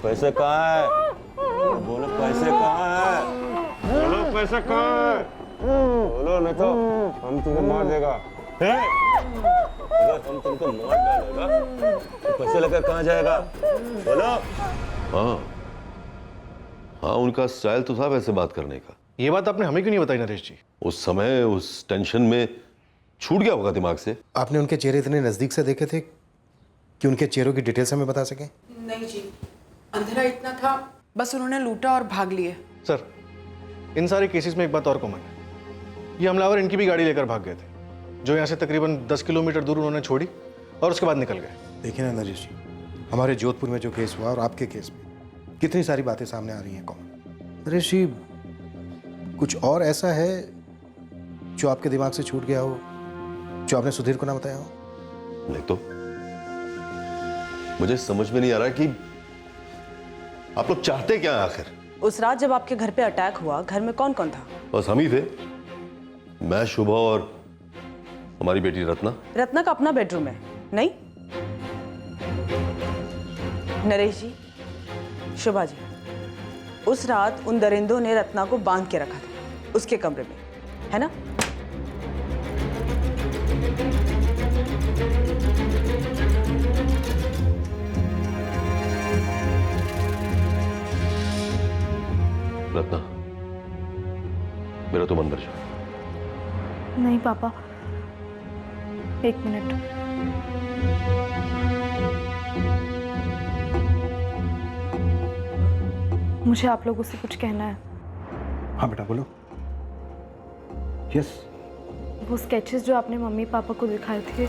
पैसे कहाँ है? बोलो पैसे कहाँ है? बोलो पैसे कहाँ है? बोलो नहीं तो हम तुमको मार देगा। अगर हम तुमको मार डालेगा तो पैसे लेकर कहाँ जाएगा? बोलो। हाँ हाँ, उनका स्टाइल तो था वैसे बात करने का। ये बात आपने हमें क्यों नहीं बताई नरेश जी? उस समय उस टेंशन में छूट गया होगा दिमाग से। आपने उनके चेहरे इतने नजदीक से देखे थे कि उनके चेहरों की डिटेल्स हमें बता सकें? नहीं जी, अंधेरा इतना था, बस उन्होंने लूटा और भाग लिए। सर, इन सारे केसेस में एक बात और कॉमन है, ये हमलावर इनकी भी गाड़ी लेकर भाग गए थे, जो यहाँ से तकरीबन 10 किलोमीटर दूर उन्होंने छोड़ी और उसके बाद निकल गए। देखिए ना नरेश जी, हमारे जोधपुर में जो केस हुआ और आपके केस में कितनी सारी बातें सामने आ रही हैं कॉमन। नरेश जी, कुछ और ऐसा है जो आपके दिमाग से छूट गया हो, जो आपने सुधीर को ना बताया हो? नहीं तो मुझे समझ में नहीं आ रहा कि आप लोग चाहते क्या आखिर? उस रात जब आपके घर पे अटैक हुआ, घर में कौन कौन था? बस हम ही थे, मैं, शुभा और हमारी बेटी रत्ना। रत्ना का अपना बेडरूम है, नहीं? नरेश जी, शुभा जी, उस रात उन दरिंदों ने रत्ना को बांध के रखा था उसके कमरे में, है ना? रत्ना, मेरा तुम अंदर जाओ। नहीं पापा, एक मिनट। मुझे आप लोगों से कुछ कहना है। हाँ बेटा बोलो। यस। वो स्केचेस जो आपने मम्मी पापा को दिखाए थे,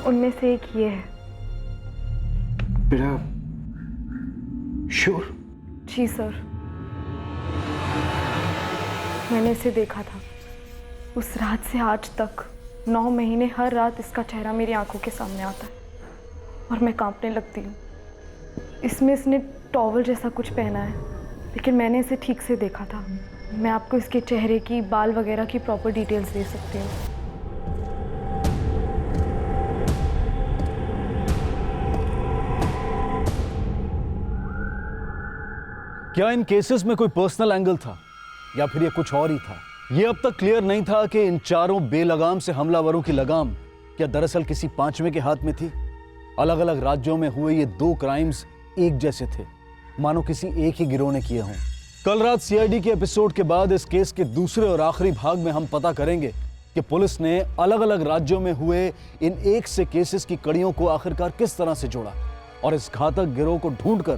उनमें से एक ये है। बेटा श्योर? जी सर, मैंने इसे देखा था। उस रात से आज तक 9 महीने हर रात इसका चेहरा मेरी आंखों के सामने आता है और मैं कांपने लगती हूँ। इसमें इसने टॉवल जैसा कुछ पहना है, लेकिन मैंने इसे ठीक से देखा था। मैं आपको इसके चेहरे की, बाल वगैरह की प्रॉपर डिटेल्स दे सकती हूँ। क्या इन केसेस में कोई पर्सनल एंगल था या फिर ये कुछ और ही था? ये अब तक क्लियर नहीं था कि इन चारों बेलगाम से हमलावरों की लगाम क्या दरअसल किसी पांचवें के हाथ में थी। अलग अलग राज्यों में हुए ये 2 क्राइम्स एक जैसे थे, मानो किसी एक ही गिरोह ने किए हों। कल रात सीआईडी के एपिसोड के बाद इस केस के दूसरे और आखिरी भाग में हम पता करेंगे कि पुलिस ने अलग अलग राज्यों में हुए इन एक से केसेस की कड़ियों को आखिरकार किस तरह से जोड़ा और इस घातक गिरोह को ढूंढकर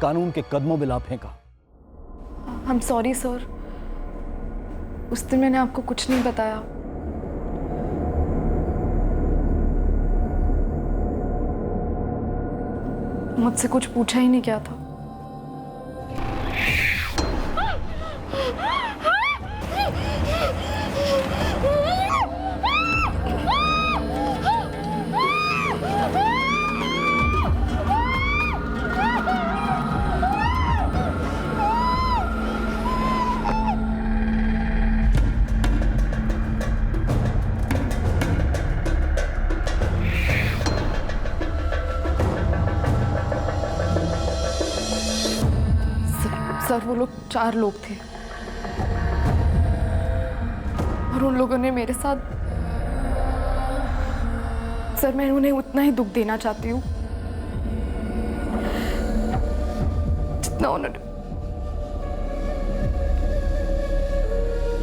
कानून के कदमों में ला फेंका। I'm sorry सर, उस दिन मैंने आपको कुछ नहीं बताया। मुझसे कुछ पूछा ही नहीं क्या था। सर वो लोग 4 लोग थे और उन लोगों ने मेरे साथ, सर मैं उन्हें उतना ही दुख देना चाहती हूँ जितना उन्होंने,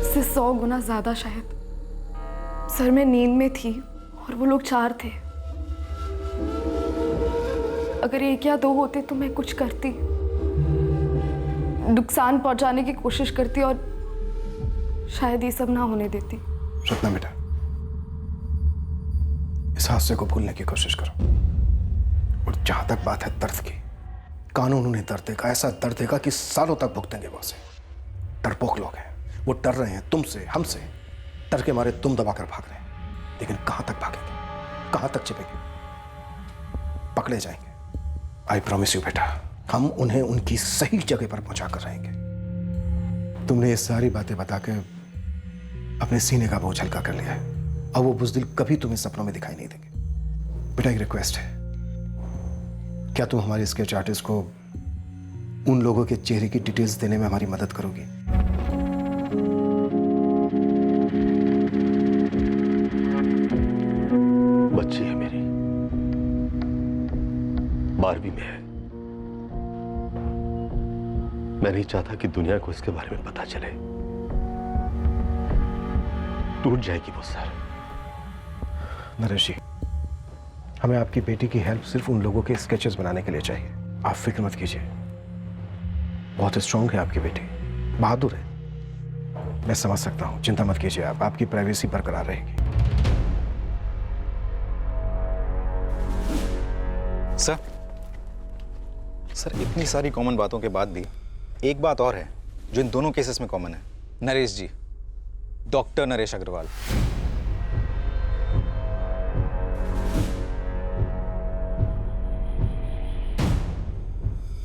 इससे 100 गुना ज्यादा शायद। सर मैं नींद में थी और वो लोग 4 थे। अगर 1 या 2 होते तो मैं कुछ करती, नुकसान पहुंचाने की कोशिश करती और शायद ये सब ना होने देती। सपना बेटा, इस हादसे को भूलने की कोशिश करो। और जहां तक बात है दर्द की, कानून उन्हें दर्द देगा, ऐसा दर्द देगा कि सालों तक भुगतेंगे वो उसे। डरपोक लोग हैं, वो डर रहे हैं तुमसे, हमसे। डर के मारे तुम दबाकर भाग रहे हैं, लेकिन कहां तक भागेंगे, कहां तक छिपेंगे? पकड़े जाएंगे। आई प्रॉमिस यू बेटा, हम उन्हें उनकी सही जगह पर पहुंचा कर रहेंगे। तुमने ये सारी बातें बताकर अपने सीने का बोझ हल्का कर लिया है। अब वो बुज़दिल कभी तुम्हें सपनों में दिखाई नहीं देंगे। बेटा एक रिक्वेस्ट है, क्या तुम हमारे स्केच आर्टिस्ट को उन लोगों के चेहरे की डिटेल्स देने में हमारी मदद करोगी? बच्ची है मेरी, 12वीं में है। मैं नहीं चाहता कि दुनिया को इसके बारे में पता चले। टूट जाएगी वो सर। नरेश जी, हमें आपकी बेटी की हेल्प सिर्फ उन लोगों के स्केचेस बनाने के लिए चाहिए। आप फिक्र मत कीजिए, बहुत स्ट्रांग है आपकी बेटी, बहादुर है। मैं समझ सकता हूं, चिंता मत कीजिए आप, आपकी प्राइवेसी बरकरार रहेगी। सर इतनी सारी कॉमन बातों के बाद भी एक बात और है जो इन दोनों केसेस में कॉमन है। नरेश जी, डॉक्टर नरेश अग्रवाल।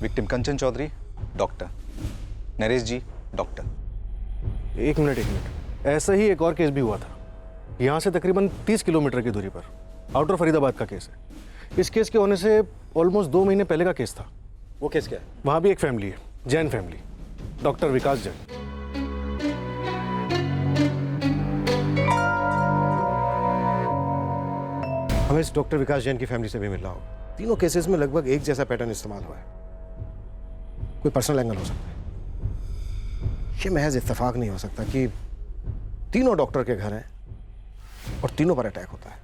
विक्टिम कंचन चौधरी, डॉक्टर। नरेश जी, डॉक्टर। एक मिनट, ऐसा ही एक और केस भी हुआ था, यहाँ से तकरीबन 30 किलोमीटर की दूरी पर, आउटर फरीदाबाद का केस है। इस केस के होने से ऑलमोस्ट 2 महीने पहले का केस था। वो केस क्या है? वहाँ भी एक फैमिली है, जैन फैमिली, डॉक्टर विकास जैन। हमें इस डॉक्टर विकास जैन की फैमिली से भी मिलना होगा। तीनों केसेस में लगभग एक जैसा पैटर्न इस्तेमाल हुआ है। कोई पर्सनल एंगल हो सकता है। ये महज इत्तेफाक नहीं हो सकता कि तीनों डॉक्टर के घर हैं और तीनों पर अटैक होता है।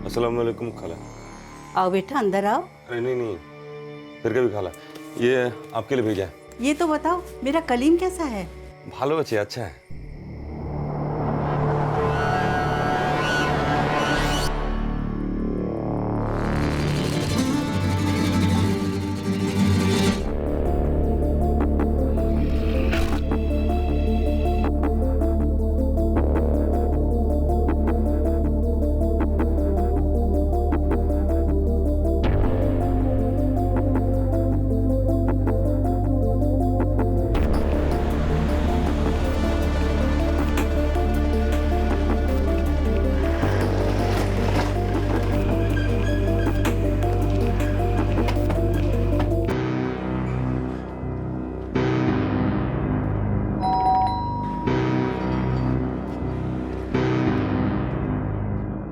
अस्सलाम वालेकुम खाला। आओ बेटा अंदर आओ। अरे नहीं, फिर कभी खाला, ये आपके लिए भेजा है। ये तो बताओ मेरा कलीम कैसा है? भालो बच्चे, अच्छा है।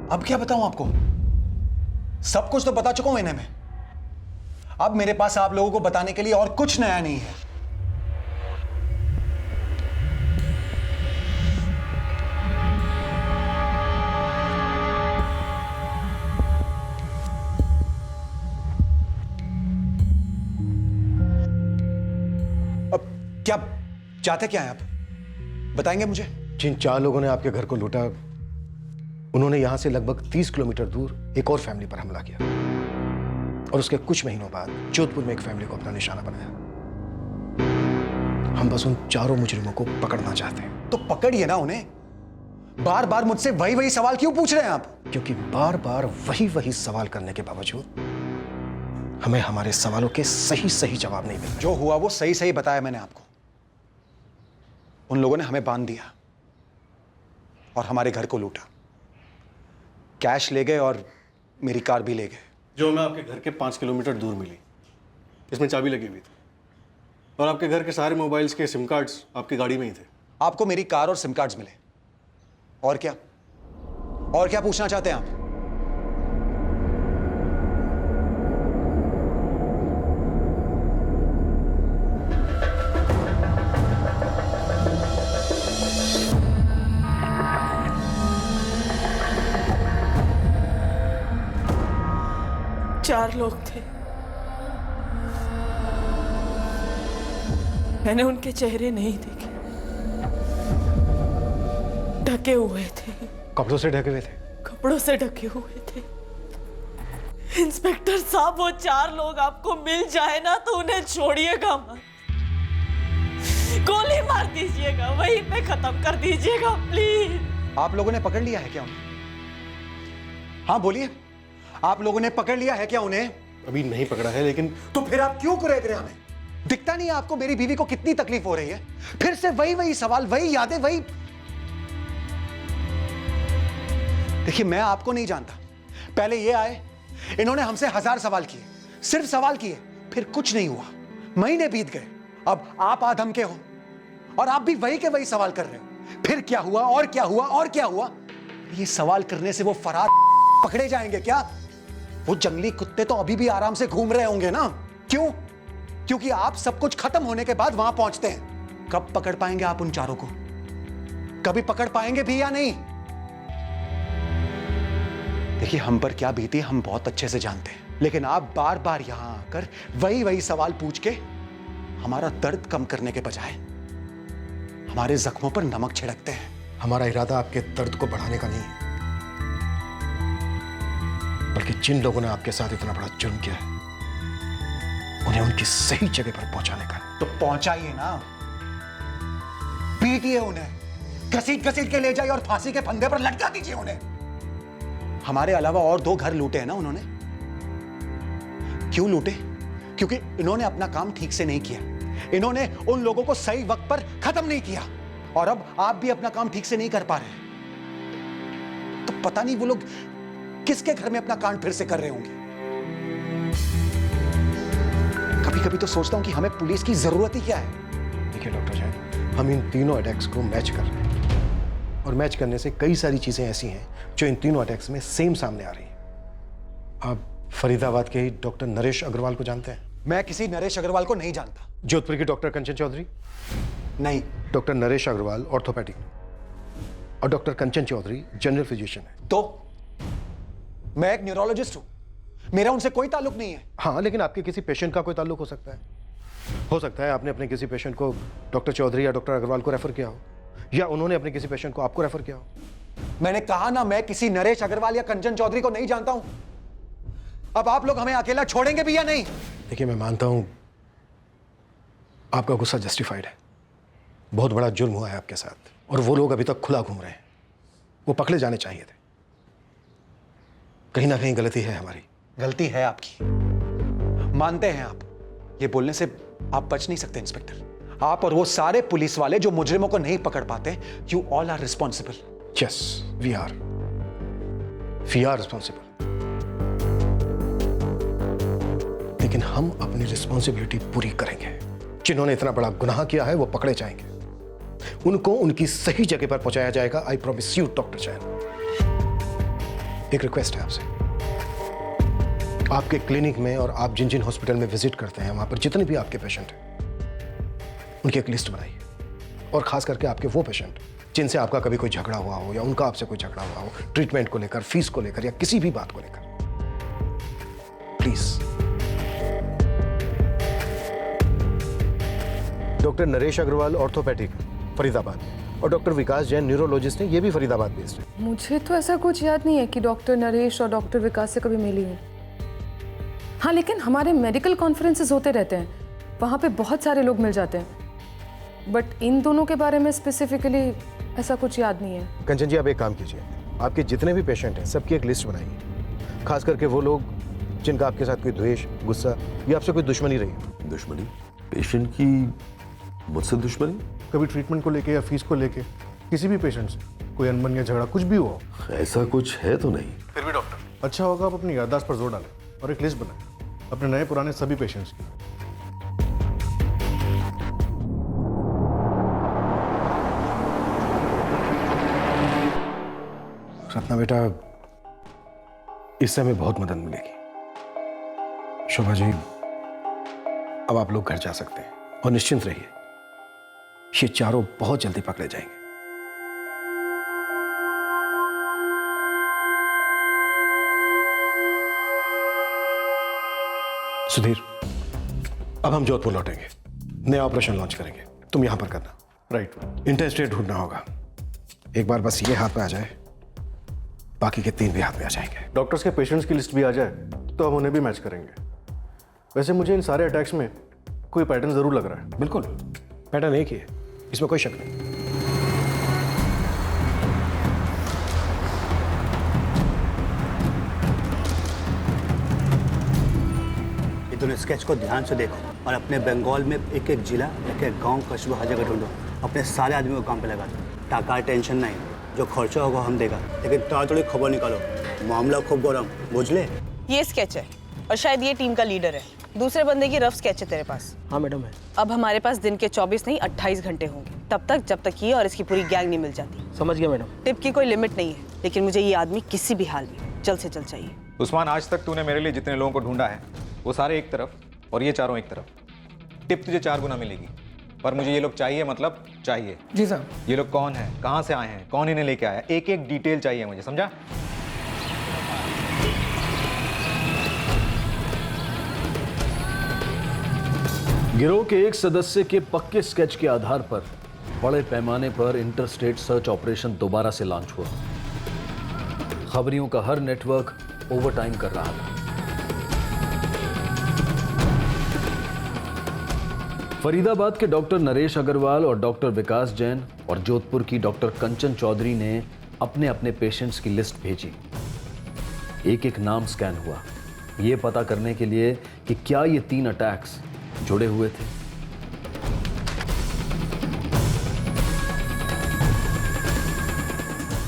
अब क्या बताऊं आपको? सब कुछ तो बता चुका हूं इन्हें मैं। अब मेरे पास आप लोगों को बताने के लिए और कुछ नया नहीं है। अब क्या चाहते क्या हैं आप? बताएंगे मुझे? जिन 4 लोगों ने आपके घर को लूटा, उन्होंने यहां से लगभग 30 किलोमीटर दूर एक और फैमिली पर हमला किया और उसके कुछ महीनों बाद जोधपुर में एक फैमिली को अपना निशाना बनाया। हम बस उन 4 मुजरिमों को पकड़ना चाहते हैं। तो पकड़िए ना उन्हें। बार बार मुझसे वही सवाल क्यों पूछ रहे हैं आप? क्योंकि बार बार वही सवाल करने के बावजूद हमें हमारे सवालों के सही जवाब नहीं मिले। जो हुआ वो सही बताया मैंने आपको। उन लोगों ने हमें बांध दिया और हमारे घर को लूटा, कैश ले गए और मेरी कार भी ले गए। जो हमें आपके घर के 5 किलोमीटर दूर मिली, इसमें चाबी लगी हुई थी और आपके घर के सारे मोबाइल्स के सिम कार्ड्स आपकी गाड़ी में ही थे। आपको मेरी कार और सिम कार्ड्स मिले, और क्या पूछना चाहते हैं आप? चार लोग थे। मैंने उनके चेहरे नहीं देखे, ढके हुए थे। कपड़ों से ढके हुए थे? कपड़ों से ढके हुए थे। इंस्पेक्टर साहब, वो 4 लोग आपको मिल जाए ना तो उन्हें छोड़िएगा मत, गोली मार दीजिएगा, वहीं पे खत्म कर दीजिएगा प्लीज। आप लोगों ने पकड़ लिया है क्या उन्हें? हाँ बोलिए, आप लोगों ने पकड़ लिया है क्या उन्हें? अभी नहीं पकड़ा है, लेकिन तो फिर आप क्यों कुरेद रहे हैं हमें? दिखता नहीं है आपको मेरी बीवी को कितनी तकलीफ हो रही है? फिर से वही सवाल, वही यादें, वही। देखिए, मैं आपको नहीं जानता। पहले ये आए, इन्होंने हमसे 1000 सवाल किए, सिर्फ सवाल किए, फिर कुछ नहीं हुआ। महीने बीत गए, अब आप आधम के हो और आप भी वही के वही सवाल कर रहे हो। फिर क्या हुआ और क्या हुआ और क्या हुआ? ये सवाल करने से वो फरार पकड़े जाएंगे क्या? वो जंगली कुत्ते तो अभी भी आराम से घूम रहे होंगे ना? क्यों? क्योंकि आप सब कुछ खत्म होने के बाद वहां पहुंचते हैं। कब पकड़ पाएंगे आप उन 4 को? कभी पकड़ पाएंगे भी या नहीं? देखिए, हम पर क्या बीती हम बहुत अच्छे से जानते हैं, लेकिन आप बार बार यहां आकर वही सवाल पूछ के हमारा दर्द कम करने के बजाय हमारे जख्मों पर नमक छिड़कते हैं। हमारा इरादा आपके दर्द को बढ़ाने का नहीं है, बल्कि जिन लोगों ने आपके साथ इतना बड़ा जुर्म किया है उन्हें उनकी सही जगह पर पहुंचाने का। तो पहुंचाइए ना, पीटिए उन्हें, घसीट के ले जाइए और फांसी के फंदे पर लटका दीजिए उन्हें। हमारे अलावा और 2 घर लूटे हैं ना उन्होंने। क्यों लूटे? क्योंकि इन्होंने अपना काम ठीक से नहीं किया, इन्होंने उन लोगों को सही वक्त पर खत्म नहीं किया, और अब आप भी अपना काम ठीक से नहीं कर पा रहे। तो पता नहीं वो लोग किसके घर में अपना कांड फिर से कर रहे होंगे। कभी कभी तो सोचता हूं कि हमें पुलिस की जरूरत ही क्या है। देखिए डॉक्टर साहब, हम इन तीनों अटैक्स को मैच कर रहे हैं और मैच करने से कई सारी चीजें ऐसी हैं जो इन तीनों अटैक्स में सेम सामने आ रही हैं। आप फरीदाबाद के डॉक्टर नरेश अग्रवाल को जानते हैं? मैं किसी नरेश अग्रवाल को नहीं जानता। जोधपुर के डॉक्टर कंचन चौधरी? नहीं। डॉक्टर नरेश अग्रवाल ऑर्थोपेडिक और डॉक्टर कंचन चौधरी जनरल फिजिशियन है। तो मैं एक न्यूरोलॉजिस्ट हूं, मेरा उनसे कोई ताल्लुक नहीं है। हाँ, लेकिन आपके किसी पेशेंट का कोई ताल्लुक हो सकता है। हो सकता है आपने अपने किसी पेशेंट को डॉक्टर चौधरी या डॉक्टर अग्रवाल को रेफर किया हो, या उन्होंने अपने किसी पेशेंट को आपको रेफर किया हो। मैंने कहा ना, मैं किसी नरेश अग्रवाल या कंचन चौधरी को नहीं जानता हूं। अब आप लोग हमें अकेला छोड़ेंगे भी या नहीं? देखिए, मैं मानता हूं आपका गुस्सा जस्टिफाइड है। बहुत बड़ा जुर्म हुआ है आपके साथ और वो लोग अभी तक खुला घूम रहे हैं। वो पकड़े जाने चाहिए थे। कहीं ना कहीं गलती है हमारी। गलती है आपकी, मानते हैं आप। ये बोलने से आप बच नहीं सकते इंस्पेक्टर। आप और वो सारे पुलिस वाले जो मुजरिमों को नहीं पकड़ पाते, you all are responsible. Yes, we are responsible. लेकिन हम अपनी रिस्पॉन्सिबिलिटी पूरी करेंगे। जिन्होंने इतना बड़ा गुनाह किया है वो पकड़े जाएंगे, उनको उनकी सही जगह पर पहुंचाया जाएगा। I promise you doctor Jain. एक रिक्वेस्ट है आपसे, आपके क्लिनिक में और आप जिन जिन हॉस्पिटल में विजिट करते हैं वहां पर जितने भी आपके पेशेंट हैं उनकी एक लिस्ट बनाइए, और खास करके आपके वो पेशेंट जिनसे आपका कभी कोई झगड़ा हुआ हो या उनका आपसे कोई झगड़ा हुआ हो, ट्रीटमेंट को लेकर, फीस को लेकर या किसी भी बात को लेकर। Please. Doctor Naresh Agarwal orthopaedic Faridabad और डॉक्टर विकास जैन न्यूरोलॉजिस्ट हैं, ये भी फरीदाबाद बेस्ड है। मुझे तो ऐसा कुछ याद नहीं है कि डॉक्टर नरेश और डॉक्टर विकास से कभी मिली हूँ। हाँ, लेकिन हमारे मेडिकल कॉन्फ्रेंसेस होते रहते हैं, वहाँ पे बहुत सारे लोग मिल जाते हैं, बट इन दोनों के बारे में स्पेसिफिकली ऐसा कुछ याद नहीं है। कंचन जी, आप एक काम कीजिए, आपके जितने भी पेशेंट हैं सबकी एक लिस्ट बनाइए, खास करके वो लोग जिनका आपके साथ कोई द्वेष, गुस्सा या आपसे कोई दुश्मनी रही है। दुश्मनी? पेशेंट की मुझसे दुश्मनी? कभी ट्रीटमेंट को लेके या फीस को लेके किसी भी पेशेंट से कोई अनबन या झगड़ा कुछ भी हुआ? ऐसा कुछ है तो नहीं। फिर भी डॉक्टर, अच्छा होगा आप अपनी याददाश्त पर जोर डालें और एक लिस्ट बनाएं अपने नए पुराने सभी पेशेंट्स की। रत्ना बेटा, इससे हमें बहुत मदद मिलेगी। शोभा जी, अब आप लोग घर जा सकते हैं और निश्चिंत रहिए, ये चारों बहुत जल्दी पकड़े जाएंगे। सुधीर, अब हम जोधपुर लौटेंगे, नया ऑपरेशन लॉन्च करेंगे। तुम यहां पर करना। राइट। इंटरस्टेट ढूंढना होगा। एक बार बस ये हाथ में आ जाए, बाकी के 3 भी हाथ में आ जाएंगे। डॉक्टर्स के पेशेंट्स की लिस्ट भी आ जाए तो हम उन्हें भी मैच करेंगे। वैसे मुझे इन सारे अटैक्स में कोई पैटर्न जरूर लग रहा है। बिल्कुल, पैटर्न एक ही है, इसमें कोई शक नहीं। ये दोनों स्केच को ध्यान से देखो और अपने बंगाल में एक एक जिला, एक एक गांव, कस्बा, हर जगह ढूंढो। अपने सारे आदमियों को काम पे लगा दो। टाका टेंशन नहीं, जो खर्चा होगा हम देगा, लेकिन ताड़ाताड़ी खबर निकालो, मामला खूब गरम, बुझले? ये स्केच है और शायद ये टीम का लीडर है। दूसरे बंदे की रफ स्केच है तेरे पास? हाँ मैडम है। अब हमारे पास दिन के 24 नहीं 28 घंटे होंगे, तब तक जब तक ये और इसकी पूरी गैंग नहीं मिल जाती। समझ गया मैडम। टिप की कोई लिमिट नहीं है, लेकिन मुझे ये आदमी किसी भी हाल में जल्द से जल्द चाहिए। उस्मान, आज तक तूने मेरे लिए जितने लोगों को ढूंढा है वो सारे एक तरफ और ये चारों एक तरफ। टिप तुझे 4 गुना मिलेगी, पर मुझे ये लोग चाहिए, मतलब चाहिए। जी साहब। ये लोग कौन है, कहाँ से आए हैं, कौन इन्हें लेके आया, एक एक डिटेल चाहिए मुझे, समझा? गिरोह के एक सदस्य के पक्के स्केच के आधार पर बड़े पैमाने पर इंटरस्टेट सर्च ऑपरेशन दोबारा से लॉन्च हुआ। खबरियों का हर नेटवर्क ओवरटाइम कर रहा था। फरीदाबाद के डॉक्टर नरेश अग्रवाल और डॉक्टर विकास जैन और जोधपुर की डॉक्टर कंचन चौधरी ने अपने अपने पेशेंट्स की लिस्ट भेजी। एक एक नाम स्कैन हुआ, यह पता करने के लिए कि क्या ये 3 अटैक्स जुड़े हुए थे।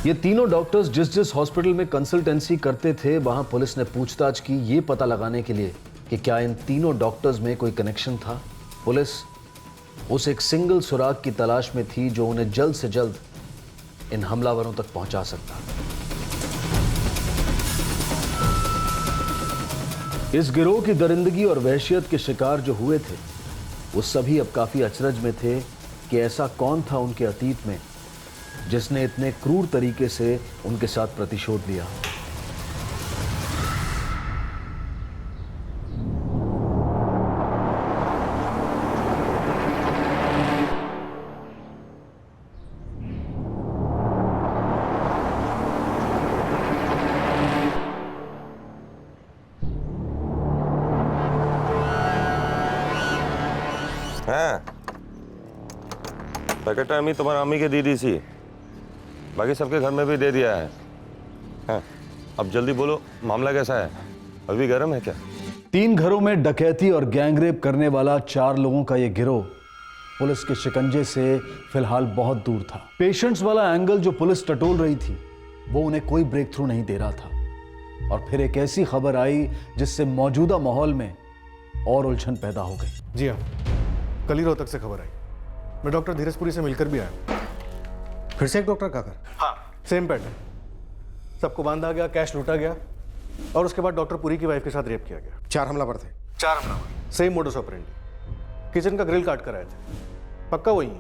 ये तीनों डॉक्टर्स जिस जिस हॉस्पिटल में कंसल्टेंसी करते थे, वहां पुलिस ने पूछताछ की, ये पता लगाने के लिए कि क्या इन तीनों डॉक्टर्स में कोई कनेक्शन था। पुलिस उस एक सिंगल सुराग की तलाश में थी जो उन्हें जल्द से जल्द इन हमलावरों तक पहुंचा सकता। इस गिरोह की दरिंदगी और वहशियत के शिकार जो हुए थे वो सभी अब काफी अचरज में थे कि ऐसा कौन था उनके अतीत में जिसने इतने क्रूर तरीके से उनके साथ प्रतिशोध लिया। पैकेट अम्मी तुम्हारा अम्मी के दीदी सी, बाकी सबके घर में भी दे दिया है। हाँ, अब जल्दी बोलो मामला कैसा है, अभी गर्म है क्या? 3 घरों में डकैती और गैंगरेप करने वाला 4 लोगों का यह गिरोह पुलिस के शिकंजे से फिलहाल बहुत दूर था। पेशेंट्स वाला एंगल जो पुलिस टटोल रही थी वो उन्हें कोई ब्रेक थ्रू नहीं दे रहा था और फिर एक ऐसी खबर आई जिससे मौजूदा माहौल में और उलझन पैदा हो गई। जी हाँ, कल ही रोहतक से खबर आई। मैं डॉक्टर धीरजपुरी से मिलकर भी आया। फिर से एक डॉक्टर का घर? हाँ, सेम पैटर्न। सबको बांधा गया, कैश लूटा गया और उसके बाद डॉक्टर पुरी की वाइफ के साथ रेप किया गया। 4 हमलावर थे? 4 हमलावर, सेम मोडस ऑपरेंडी। किचन का ग्रिल काट कर आए थे, पक्का वही है।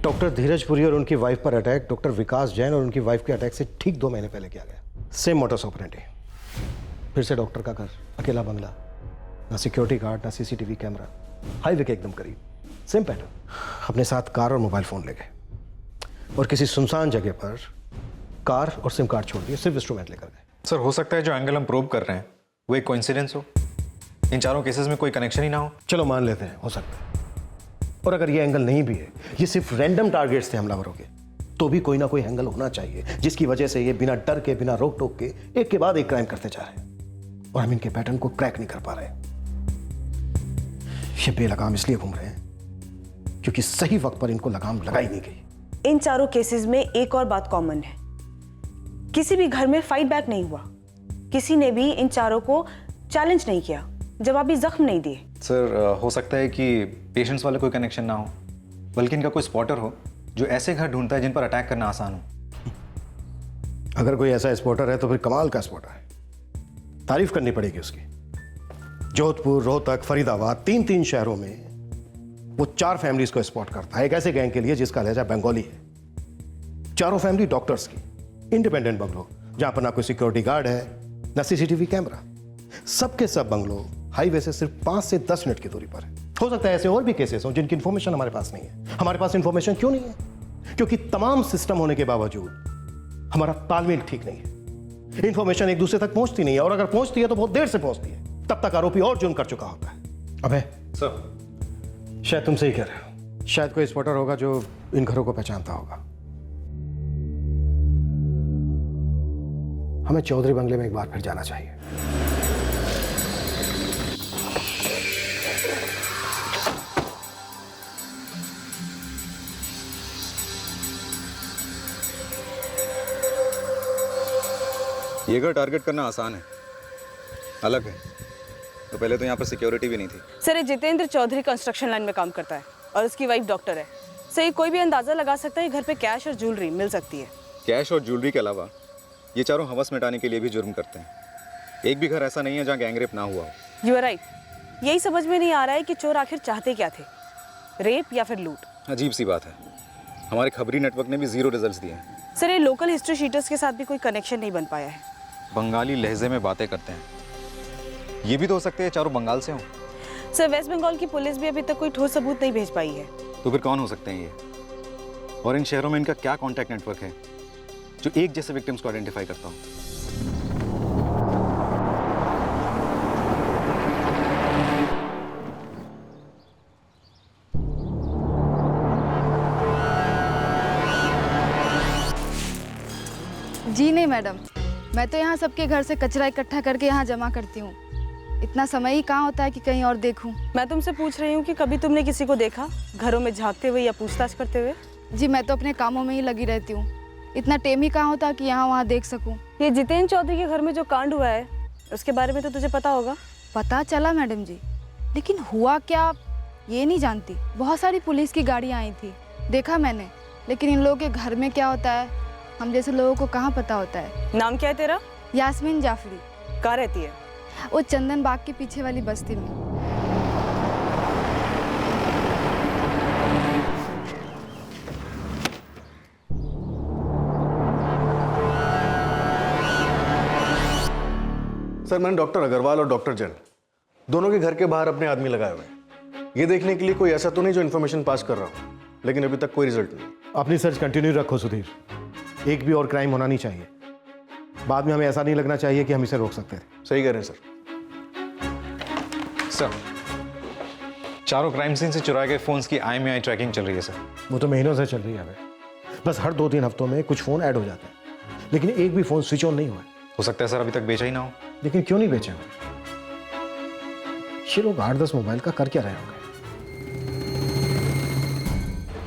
डॉक्टर धीरजपुरी और उनकी वाइफ पर अटैक डॉक्टर विकास जैन और उनकी वाइफ के अटैक से ठीक 2 महीने पहले किया गया। Same modus operandi. फिर से डॉक्टर का घर, अकेला बंगला, ना सिक्योरिटी गार्ड ना सीसीटीवी कैमरा, हाईवे के एकदम करीब, सेम पैटर्न। अपने साथ कार और मोबाइल फोन ले गए और किसी सुनसान जगह पर कार और सिम कार्ड छोड़ दिए, सिर्फ इंस्ट्रूमेंट लेकर गए। सर, हो सकता है जो एंगल हम प्रोब कर रहे हैं वो एक कोइंसिडेंस हो, इन चारों केसेस में कोई कनेक्शन ही ना हो। चलो मान लेते हैं, हो सकता है। और अगर ये एंगल नहीं भी है, ये सिर्फ रैंडम टारगेट्स थे हमलावरों के, तो भी कोई ना कोई एंगल होना चाहिए जिसकी वजह से ये बिना डर के, बिना रोक टोक के एक के बाद एक क्राइम करते जा रहे हैं और हम इनके पैटर्न को क्रैक नहीं कर पा रहे। ये बेलगाम इसलिए घूम रहे हैं क्योंकि सही वक्त पर इनको लगाम लगाई नहीं गई। इन चारों केसेस में एक और बात कॉमन है, किसी भी घर में फाइट बैक नहीं हुआ, किसी ने भी इन चारों को चैलेंज नहीं किया, जवाबी जख्म नहीं दिए। सर, हो सकता है कि पेशेंट्स वाले कोई कनेक्शन ना हो, बल्कि इनका कोई स्पॉटर हो जो ऐसे घर ढूंढता है जिन पर अटैक करना आसान हो। अगर कोई ऐसा स्पॉटर है तो फिर कमाल का स्पॉटर है, तारीफ करनी पड़ेगी उसकी। जोधपुर, रोहतक, फरीदाबाद, 3 शहरों में वो 4 फैमिलीज को स्पॉट करता है, एक ऐसे गैंग के लिए जिसका लहजा बंगाली है। 4 फैमिली डॉक्टर्स की, इंडिपेंडेंट बंगलो जहां पर ना कोई सिक्योरिटी गार्ड है ना सीसीटीवी कैमरा, सबके सब बंगलो हाईवे से सिर्फ 5 से 10 मिनट की दूरी पर है। हो सकता है ऐसे और भी केसेस हों जिनकी इंफॉर्मेशन हमारे पास नहीं है। हमारे पास इंफॉर्मेशन क्यों नहीं है? क्योंकि तमाम सिस्टम होने के बावजूद हमारा तालमेल ठीक नहीं है, इंफॉर्मेशन एक दूसरे तक पहुंचती नहीं है, और अगर पहुंचती है तो बहुत देर से पहुंचती है, तब तक आरोपी और जुर्म कर चुका होता है। अबे सर, शायद तुम सही कह रहे हो, शायद कोई स्पॉटर होगा जो इन घरों को पहचानता होगा। हमें चौधरी बंगले में एक बार फिर जाना चाहिए। ये घर टारगेट करना आसान है, अलग है तो पहले तो यहाँ पर सिक्योरिटी भी नहीं थी। सर, ये जितेंद्र चौधरी कंस्ट्रक्शन लाइन में काम करता है और उसकी वाइफ डॉक्टर है। सही कोई भी अंदाजा लगा सकता है घर पे कैश और ज्वेलरी मिल सकती है। कैश और ज्वेलरी के अलावा ये चारों हवस मिटाने के लिए भी जुर्म करते हैं। एक भी घर ऐसा नहीं है जहाँ गैंगरेप ना हुआ हो। You are right. यही समझ में नहीं आ रहा है कि चोर आखिर चाहते क्या थे, रेप या फिर लूट। अजीब सी बात है, हमारे खबरी नेटवर्क ने भी 0 रिजल्ट्स दिए हैं। सर, ये लोकल हिस्ट्री शीटर्स के साथ भी कोई कनेक्शन नहीं बन पाया है। बंगाली लहजे में बातें करते हैं, ये भी तो हो सकते हैं चारों बंगाल से हों। सर, वेस्ट बंगाल की पुलिस भी अभी तक कोई ठोस सबूत नहीं भेज पाई है। तो फिर कौन हो सकते हैं ये, और इन शहरों में इनका क्या कॉन्टैक्ट नेटवर्क है जो एक जैसे विक्टिम्स को आइडेंटिफाई करता हो? जी नहीं मैडम, मैं तो यहाँ सबके घर से कचरा इकट्ठा करके यहाँ जमा करती हूँ। इतना समय ही कहाँ होता है कि कहीं और देखूँ। मैं तुमसे पूछ रही हूँ कि कभी तुमने किसी को देखा घरों में झांकते हुए या पूछताछ करते हुए? जी, मैं तो अपने कामों में ही लगी रहती हूँ, इतना टेम ही कहाँ होता कि यहाँ वहाँ देख सकूँ। ये जितेंद्र चौधरी के घर में जो कांड हुआ है उसके बारे में तो तुझे पता होगा? पता चला मैडम जी, लेकिन हुआ क्या ये नहीं जानती। बहुत सारी पुलिस की गाड़ियाँ आई थी, देखा मैंने, लेकिन इन लोगों के घर में क्या होता है हम जैसे लोगों को कहाँ पता होता है। नाम क्या है तेरा? यास्मीन जाफरी। कहाँ रहती है? वो चंदन बाग के पीछे वाली बस्ती में। सर मैंने डॉक्टर अग्रवाल और डॉक्टर जैन दोनों के घर के बाहर अपने आदमी लगाए हुए हैं। ये देखने के लिए कोई ऐसा तो नहीं जो इन्फॉर्मेशन पास कर रहा हूँ, लेकिन अभी तक कोई रिजल्ट नहीं। अपनी सर्च कंटिन्यू रखो सुधीर, एक भी और क्राइम होना नहीं चाहिए। बाद में हमें ऐसा नहीं लगना चाहिए कि हम इसे रोक सकते थे। सही कह रहे हैं सर, चारों क्राइम सीन से चुराए गए फोन्स की IMEI ट्रैकिंग चल रही है सर। वो तो महीनों से चल रही है हमें, बस हर 2-3 हफ्तों में कुछ फ़ोन ऐड हो जाते हैं, लेकिन एक भी फ़ोन स्विच ऑन नहीं हुआ है। हो सकता है सर अभी तक बेचा ही ना हो। लेकिन क्यों नहीं बेचे? ये लोग 8-10 मोबाइल का कर क्या रहे होंगे?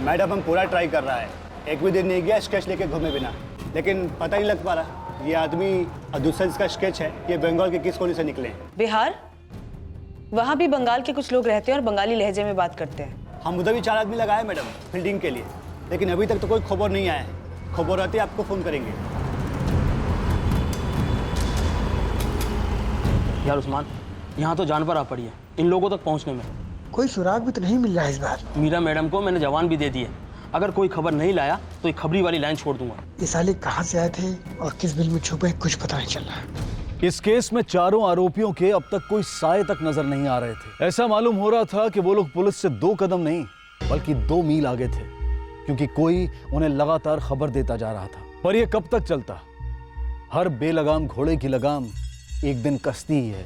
मैडम हम पूरा ट्राई कर रहा है, एक भी दिन नहीं गया स्केच लेके घूमे बिना, लेकिन पता नहीं लग पा रहा ये आदमी और दूसरा जिसका स्केच है ये बंगाल के किस कोने से निकले हैं। बिहार? वहाँ भी बंगाल के कुछ लोग रहते हैं और बंगाली लहजे में बात करते हैं। हम उधर भी 4 आदमी लगाए मैडम फील्डिंग के लिए, लेकिन अभी तक तो कोई खबर नहीं आया है। खबर आती है आपको फ़ोन करेंगे। यार उस्मान, यहाँ तो जान पर आ पड़ी है इन लोगों तक पहुँचने में। कोई सुराग भी तो नहीं मिल रहा है इस बार। मीरा मैडम को मैंने जवान भी दे दी है, अगर कोई खबर नहीं लाया तो ये खबरी वाली लाइन छोड़ दूंगा। ये साले कहाँ से आए थे और किस बिल में छुपे कुछ पता नहीं चल रहा है। इस केस में चारों आरोपियों के अब तक कोई साए तक नजर नहीं आ रहे थे। ऐसा मालूम हो रहा था कि वो लोग पुलिस से 2 कदम नहीं बल्कि 2 मील आगे थे, क्योंकि कोई उन्हें लगातार खबर देता जा रहा था। पर यह कब तक चलता? हर बेलगाम घोड़े की लगाम एक दिन कसती ही है।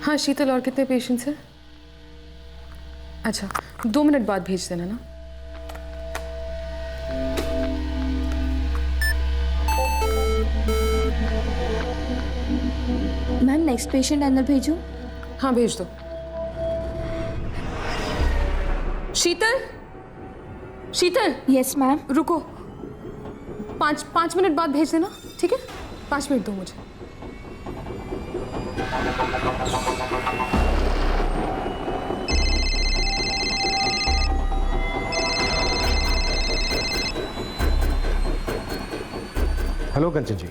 हाँ शीतल, और कितने पेशेंट्स हैं? अच्छा 2 मिनट बाद भेज देना ना। मैम नेक्स्ट पेशेंट अंदर भेजूं? हाँ भेज दो। शीतल, शीतल। Yes ma'am. रुको, 5 मिनट बाद भेज देना, ठीक है? 5 मिनट दो मुझे। हेलो कंचन जी।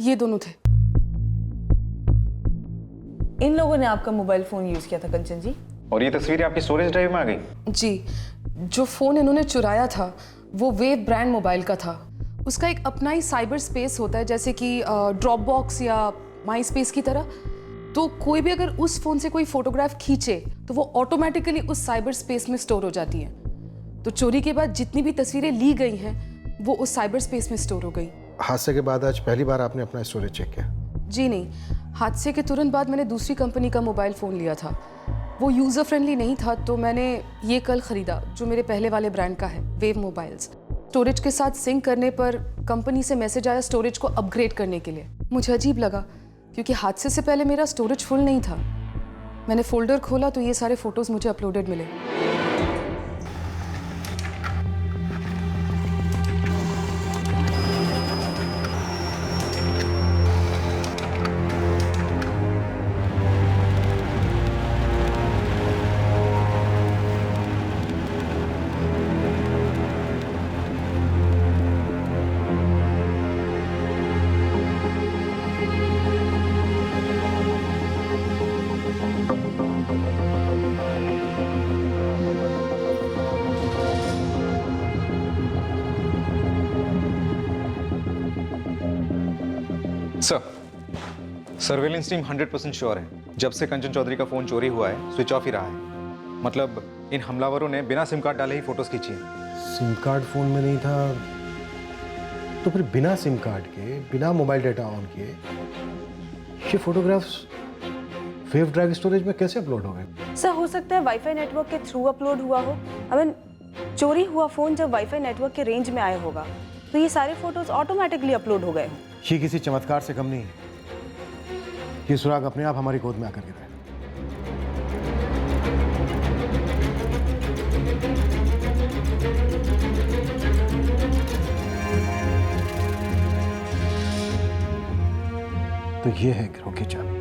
ये दोनों थे। इन लोगों ने आपका मोबाइल फोन यूज किया था कंचन जी? और ये तस्वीरें आपकी स्टोरेज ड्राइव में आ गई? जी, जो फोन इन्होंने चुराया था वो वेव ब्रांड मोबाइल का था। उसका एक अपना ही साइबर स्पेस होता है, जैसे कि ड्रॉप बॉक्स या माई स्पेस की तरह। तो कोई भी अगर उस फोन से कोई फोटोग्राफ खींचे तो वो ऑटोमेटिकली उस साइबर स्पेस में स्टोर हो जाती है। तो चोरी के बाद जितनी भी तस्वीरें ली गई हैं वो उस साइबर स्पेस में स्टोर हो गई। हादसे के बाद आज पहली बार आपने अपना स्टोरेज चेक किया? जी नहीं, हादसे के तुरंत बाद मैंने दूसरी कंपनी का मोबाइल फ़ोन लिया था। वो यूज़र फ्रेंडली नहीं था, तो मैंने ये कल ख़रीदा जो मेरे पहले वाले ब्रांड का है, वेव मोबाइल्स। स्टोरेज के साथ सिंक करने पर कंपनी से मैसेज आया स्टोरेज को अपग्रेड करने के लिए। मुझे अजीब लगा क्योंकि हादसे से पहले मेरा स्टोरेज फुल नहीं था। मैंने फोल्डर खोला तो ये सारे फोटोज मुझे अपलोडेड मिले। सर, सर्वेलेंस टीम 100% श्योर है जब से कंचन चौधरी का फोन चोरी हुआ है स्विच ऑफ ही रहा है। मतलब इन हमलावरों ने बिना सिम कार्ड डाले ही फोटोज खींची हैं। सिम कार्ड फोन में नहीं था तो फिर बिना सिम कार्ड के, बिना मोबाइल डेटा ऑन किए ये फोटोग्राफ्स वेव ड्राइव स्टोरेज में कैसे अपलोड हो गए? सर हो सकता है वाईफाई नेटवर्क के थ्रू अपलोड हुआ हो। आई मीन चोरी हुआ फोन जब वाईफाई नेटवर्क के रेंज में आया होगा तो ये सारे फोटोज ऑटोमेटिकली अपलोड हो गए हों। ये किसी चमत्कार से कम नहीं है। ये सुराग अपने आप हमारी गोद में आकर गिरा है। तो ये है गिरोह की चाबी।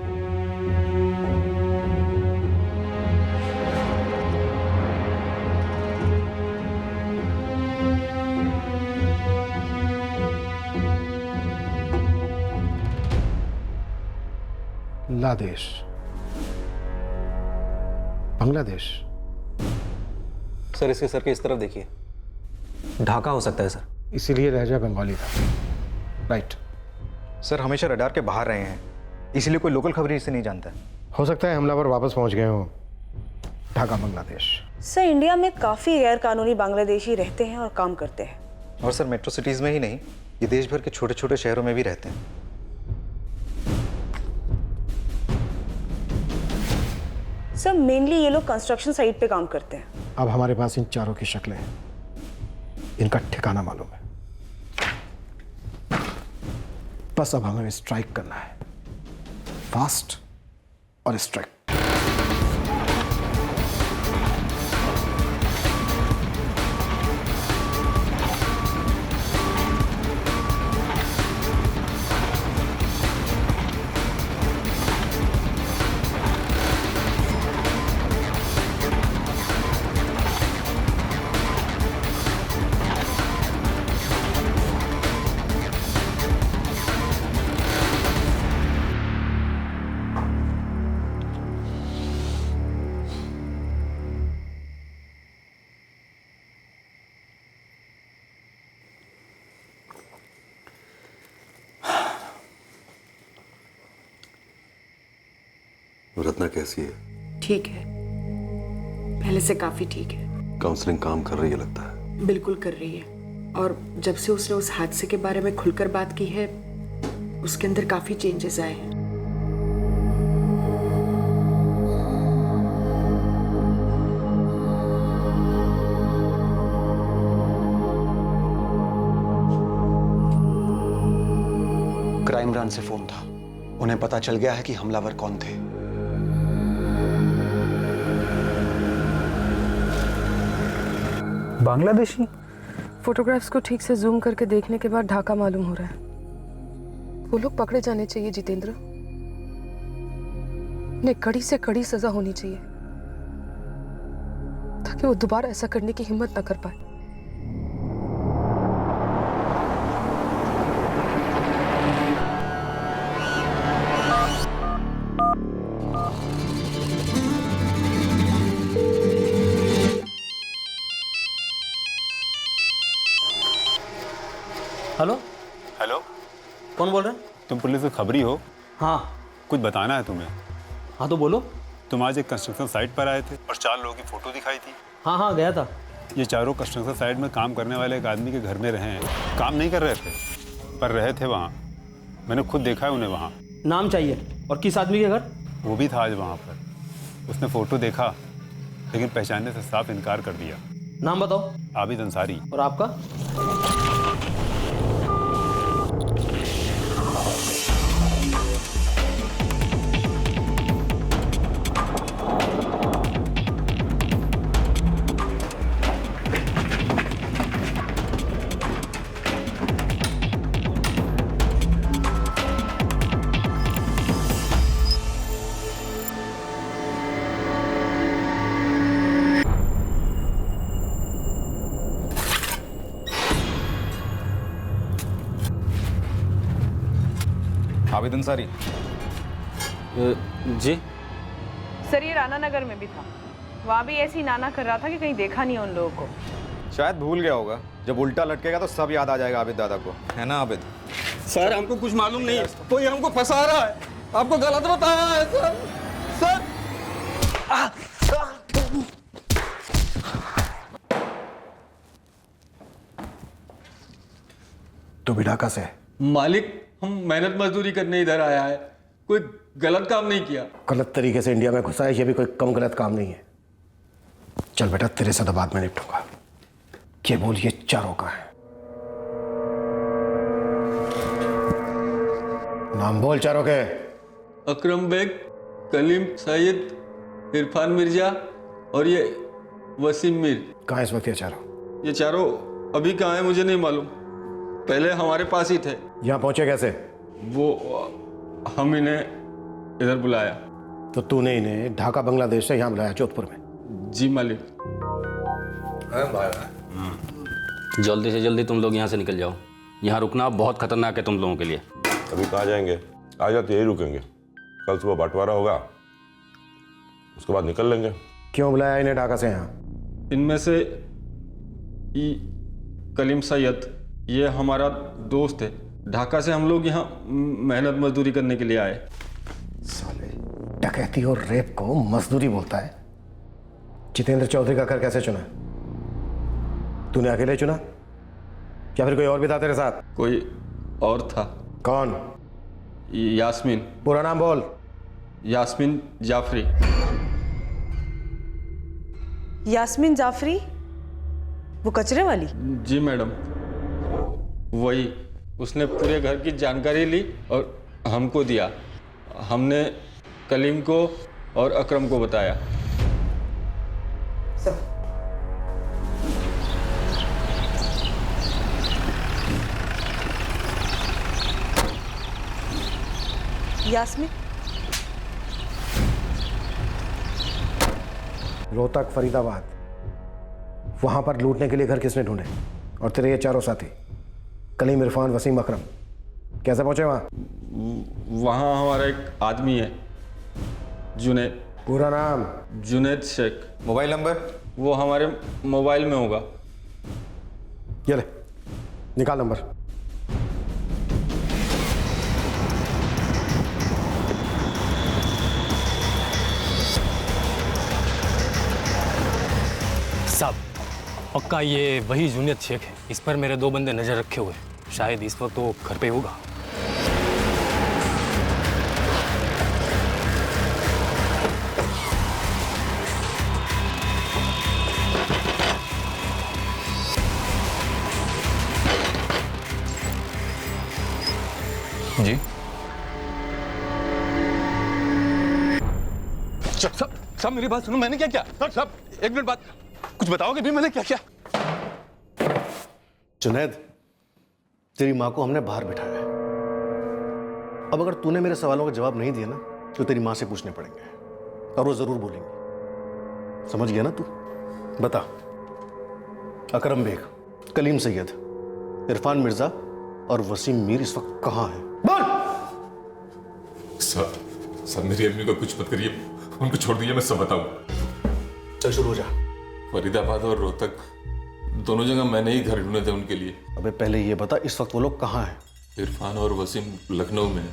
लादेश, बांग्लादेश। सर इसके सर के इस तरफ देखिए, ढाका हो सकता है सर। इसीलिए लहजा बंगाली था। राइट। सर हमेशा रडार के बाहर रहे हैं, इसीलिए कोई लोकल खबर इसे नहीं जानता। हो सकता है हमलावर वापस पहुंच गए हो ढाका, बांग्लादेश। सर इंडिया में काफी गैर कानूनी बांग्लादेशी रहते हैं और काम करते हैं। और सर मेट्रो सिटीज में ही नहीं, ये देश भर के छोटे छोटे शहरों में भी रहते हैं। सर मेनली ये लोग कंस्ट्रक्शन साइट पे काम करते हैं। अब हमारे पास इन चारों की शक्लें हैं, इनका ठिकाना मालूम है। बस अब हमें स्ट्राइक करना है, फास्ट और स्ट्राइक। रत्ना कैसी है? ठीक है, पहले से काफी ठीक है। काउंसलिंग काम कर रही है लगता है। बिल्कुल कर रही है, और जब से उसने उस हादसे के बारे में खुलकर बात की है उसके अंदर काफी चेंजेस आए हैं। क्राइम ब्रांच से फोन था, उन्हें पता चल गया है कि हमलावर कौन थे। बांग्लादेशी? फोटोग्राफ्स को ठीक से जूम करके देखने के बाद ढाका मालूम हो रहा है। वो लोग पकड़े जाने चाहिए जितेंद्र, उन्हें कड़ी से कड़ी सजा होनी चाहिए ताकि वो दोबारा ऐसा करने की हिम्मत ना कर पाए। हेलो हेलो, कौन बोल रहे हैं? तुम पुलिस से खबरी हो? हाँ। कुछ बताना है तुम्हें। हाँ तो बोलो। तुम आज एक कंस्ट्रक्शन साइट पर आए थे और 4 लोगों की फोटो दिखाई थी। हाँ हाँ गया था। ये चारों कंस्ट्रक्शन साइट में काम करने वाले एक आदमी के घर में रहे हैं। काम नहीं कर रहे थे पर रहे थे वहाँ। मैंने खुद देखा है उन्हें वहाँ। नाम चाहिए और किस आदमी के घर? वो भी था आज वहाँ पर। उसने फोटो देखा लेकिन पहचानने से साफ इनकार कर दिया। नाम बताओ। आबिद अंसारी। और आपका? आबिद अंसारी। जी सर ये राना नगर में भी था, वहाँ भी ऐसी नाना कर रहा था कि कहीं देखा नहीं उन लोगों को। शायद भूल गया होगा, जब उल्टा लटकेगा तो सब याद आ जाएगा आबिद दादा को, है ना आबिद? सर हमको कुछ मालूम नहीं, कोई हमको फंसा रहा है, आपको गलत बताया है सर। सर तू भी ढाका से? मालिक हम मेहनत मजदूरी करने इधर आया है, कोई गलत काम नहीं किया। गलत तरीके से इंडिया में घुसा है, ये भी कोई कम गलत काम नहीं है। चल बेटा, तेरे साथ बाद में निपटूंगा। ये बोल, ये चारों का है? नाम बोल चारों के। अकरम बेग, कलीम सैयद, इरफान मिर्जा और ये वसीम मीर। कहाँ इस वक्त ये चारों? ये चारों अभी कहाँ है मुझे नहीं मालूम, पहले हमारे पास ही थे। यहाँ पहुंचे कैसे? वो हम इन्हें इधर बुलाया। तो तूने इन्हें ढाका बांग्लादेश से यहाँ बुलाया जोधपुर में? जी मालिक। जल्दी से जल्दी तुम लोग यहाँ से निकल जाओ, यहाँ रुकना बहुत खतरनाक है तुम लोगों के लिए। अभी कहाँ जाएंगे, आज रात यही रुकेंगे, कल सुबह बंटवारा होगा, उसके बाद निकल लेंगे। क्यों बुलाया इन्हें ढाका से यहाँ? इनमें से कलीम सैयद ये हमारा दोस्त है, ढाका से हम लोग यहाँ मेहनत मजदूरी करने के लिए आए। साले डकैती और रेप को मजदूरी बोलता है। जितेंद्र चौधरी का घर कैसे चुना? तूने अकेले चुना या फिर कोई और भी था तेरे साथ? कोई और था। कौन? यास्मीन। पूरा नाम बोल। यास्मीन जाफरी। यास्मीन जाफरी, वो कचरे वाली? जी मैडम, वही। उसने पूरे घर की जानकारी ली और हमको दिया, हमने कलीम को और अकरम को बताया। यास्मीन? रोहतक, फरीदाबाद, वहां पर लूटने के लिए घर किसने ढूंढे? और तेरे ये चारों साथी कलीम, इरफान, वसीम, अकरम कैसे पहुंचे वहां? वहाँ हमारा एक आदमी है, जुनैद। पूरा नाम? जुनैद शेख। Mobile number? वो हमारे मोबाइल में होगा। ये ले, निकाल नंबर। साहब पक्का ये वही जुनैद शेख है, इस पर मेरे 2 बंदे नजर रखे हुए, शायद इस वक्त वो घर पे होगा। जी सब मेरी बात सुनो, मैंने क्या किया? सब एक मिनट बात, कुछ बताओगे भी मैंने क्या किया? जुनैद, तेरी माँ को हमने बाहर बिठाया है। अब अगर तूने मेरे सवालों का जवाब नहीं दिया ना, तो तेरी माँ से पूछने पड़ेंगे और वो जरूर बोलेंगी। समझ गया ना तू? बता, अकरम बेग, कलीम सैयद, इरफान मिर्जा और वसीम मीर इस वक्त कहाँ हैं? बोल। सर मेरी अम्मी को कुछ मत करिए, उनको छोड़ दीजिए, मैं सब बताऊं। चल शुरू हो जा। फरीदाबाद और रोहतक दोनों जगह मैंने ही घर ढूंढे थे उनके लिए। अबे पहले ये बता, इस वक्त वो लोग कहाँ हैं? इरफान और वसीम लखनऊ में है।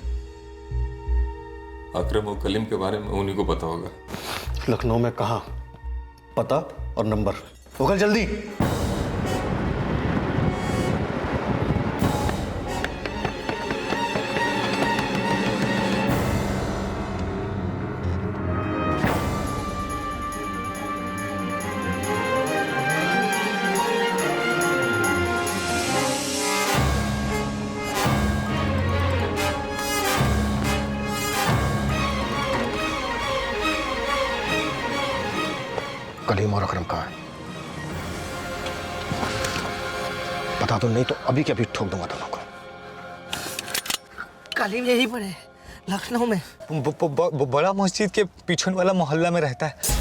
अकरम और कलीम के बारे में उन्हीं को पता होगा। लखनऊ में कहाँ? पता और नंबर होगा, जल्दी। कलीम और अकरम कहाँ है? बता दो, नहीं तो अभी के अभी ठोक दूंगा दोनों को। कलीम यहीं पर है, लखनऊ में। बड़ा मस्जिद के पीछे वाला मोहल्ला में रहता है।